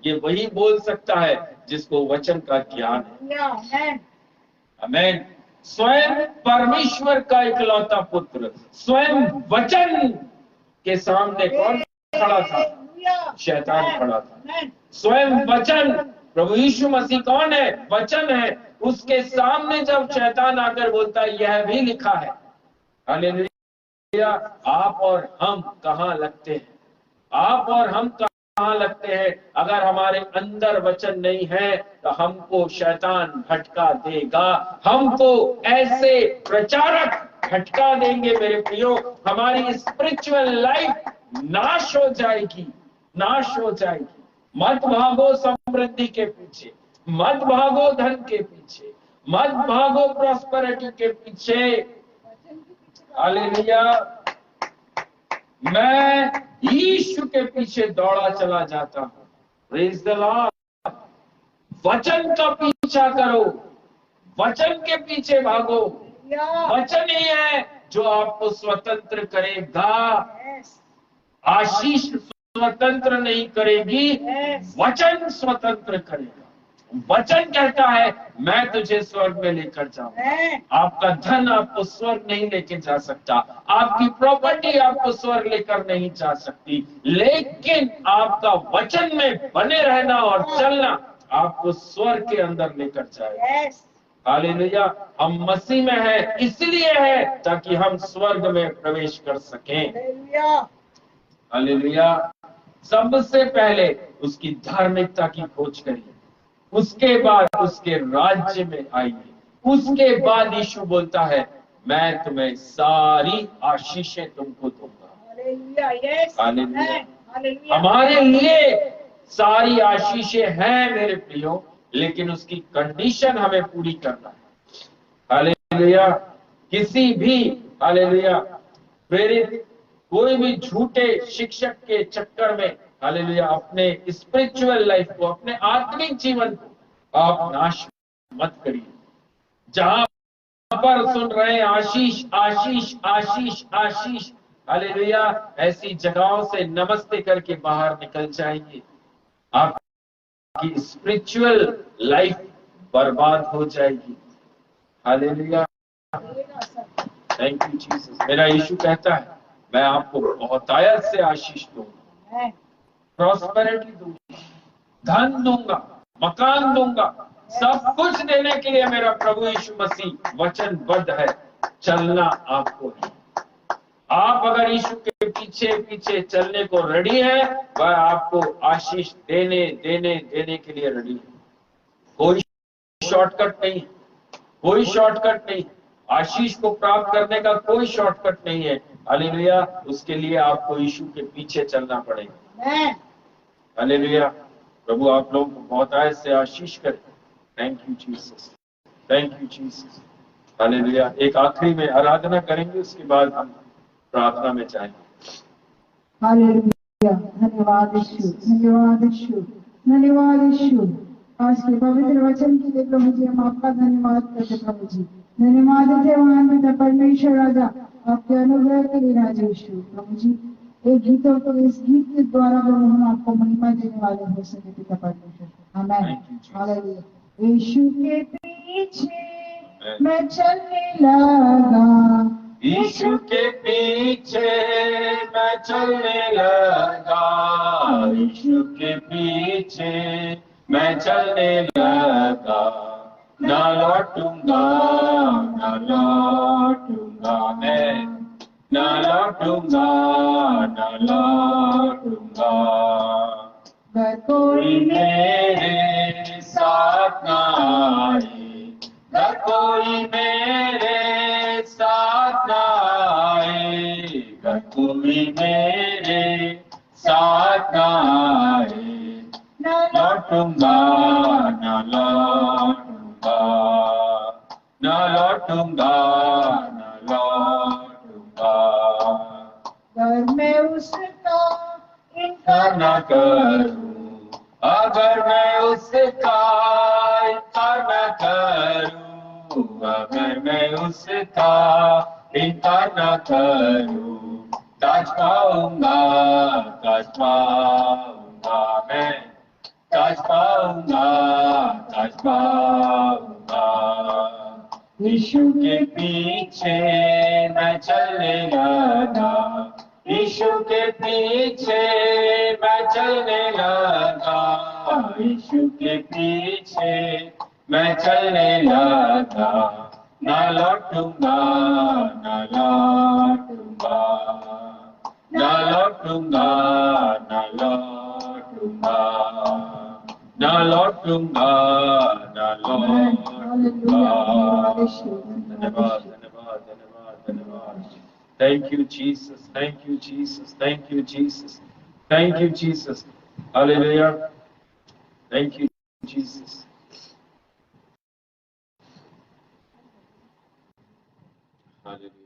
ये वही बोल सकता है जिसको वचन का ज्ञान है। आमीन। स्वयं परमेश्वर का इकलौता पुत्र, स्वयं वचन के सामने कौन खड़ा था? शैतान खड़ा था। स्वयं वचन, प्रभु यीशु मसीह कौन है? वचन है। उसके सामने जब शैतान आकर बोलता है यह भी लिखा है, हालेलुया, आप और हम कहाँ लगते हैं? आप और हम कहाँ लगते हैं? अगर हमारे अंदर वचन नहीं है तो हमको शैतान भटका देगा, हमको ऐसे प्रचारक भटका देंगे मेरे प्रियो, हमारी स्पिरिचुअल लाइफ नाश हो जाएगी, नाश हो जाएगी। मत भागो समृद्धि के पीछे, मत भागो धन के पीछे, मत भागो प्रॉस्पेरिटी के पीछे। हालेलुया, मैं यीशु के पीछे दौड़ा चला जाता हूं। Praise the Lord. वचन का पीछा करो, वचन के पीछे भागो। वचन ही है जो आपको स्वतंत्र करेगा। आशीष स्वतंत्र नहीं करेगी, वचन स्वतंत्र करेगा। वचन कहता है मैं तुझे स्वर्ग में लेकर जाऊं। आपका धन आपको स्वर्ग नहीं लेके जा सकता, आपकी प्रॉपर्टी आपको स्वर्ग लेकर नहीं जा सकती, लेकिन आपका वचन में बने रहना और चलना आपको स्वर्ग के अंदर लेकर जाएगा। हालेलुया। हम मसीह में है, इसलिए है ताकि हम स्वर्ग में प्रवेश कर सकें। हालेलुया। सबसे पहले उसकी धार्मिकता की खोज करिए, उसके बाद उसके राज्य में आइए। उसके बाद यीशु बोलता है मैं तुम्हें सारी आशीषें तुमको दूंगा। हालेलुया। हमारे लिए सारी आशीषें हैं मेरे प्रियो, लेकिन उसकी कंडीशन हमें पूरी करना है। हालेलुया। किसी भी, हालेलुया, प्रेरित कोई भी झूठे शिक्षक के चक्कर में, हालेलुया, अपने स्पिरिचुअल लाइफ को, अपने आत्मिक जीवन को आप नाश मत करिए। जहां पर सुन रहे हैं आशीष आशीष आशीष आशीष, हालेलुया, ऐसी जगहों से नमस्ते करके बाहर निकल जाएंगे। आपकी स्पिरिचुअल लाइफ बर्बाद हो जाएगी। हालेलुया। Thank you Jesus. मेरा यीशु कहता है मैं आपको बहुतायत से आशीष दूंगा, प्रॉस्पेरिटी दूंगा, धन दूंगा, मकान दूंगा, सब कुछ देने के लिए मेरा प्रभु यीशु मसीह वचनबद्ध है। चलना आपको है। आप अगर यीशु के पीछे पीछे चलने को रेडी है, वह आपको आशीष देने देने देने के लिए रेडी है। कोई शॉर्टकट नहीं, कोई शॉर्टकट नहीं। आशीष को प्राप्त करने का कोई शॉर्टकट नहीं है। हालेलुया। उसके लिए आपको यीशु के पीछे चलना पड़ेगा। हालेलुया। प्रभु आप लोगों को बहुत आयत से आशीष करे। Thank you Jesus, thank you Jesus. Hallelujah. एक आखिरी में आराधना करेंगे, उसके बाद हम प्रार्थना में जाएंगे। हालेलुया। धन्यवाद यीशु, धन्यवाद यीशु, धन्यवाद यीशु। आज के पवित्र वचन के लिए प्रभु जी हम आपका धन्यवाद करते प्रभु जी। धन्यवाद है महान पिता परमेश्वर राजा, आपके अनुग्रह के लिए राजा यीशु। प्रभु जी एक गीतों को, इस गीत के द्वारा प्रभु हम आपको महिमा देने वाले हो सके पिता परमेश्वर। आमीन। हालेलुया। यीशु के पीछे मैं चलने लगा, यीशु के पीछे मैं चलने लगा, यीशु के पीछे मैं चलने लगा, ना लौटूंगा, ना लौटूंगा मैं, ना लौटूंगा, ना लौटूंगा। अगर कोई मेरे साथ ना आए, अगर कोई मेरे साथ ना आए, अगर कोई मेरे साथ ना आए, ना लौटूंगा, ना लौटूंगा, ना लौटूंगा, ना लौटूंगा। अगर मैं उसका इनकार न करूं, अगर मैं उसका इनकार न करूं, अगर मैं उसका इनकार न करूं, ताज पाऊंगा, ताज पाऊंगा मैं, ताज पाऊंगा, ताज पाऊंगा। यीशु के पीछे मैं चलने लगा, यीशु के पीछे मैं चलने लगा यीशु के पीछे, मैं चलने लगा, ना लौटूंगा, ना लौटूंगा, ना लौटूंगा, ना लौटूंगा, ना लौटूंगा, ना लौटूंगा। धन्यवाद, धन्यवाद, धन्यवाद, धन्यवाद। Thank you, Jesus. Thank you, Jesus. Thank you, Jesus. Thank you, Jesus. Hallelujah. Thank you, Jesus. Hallelujah.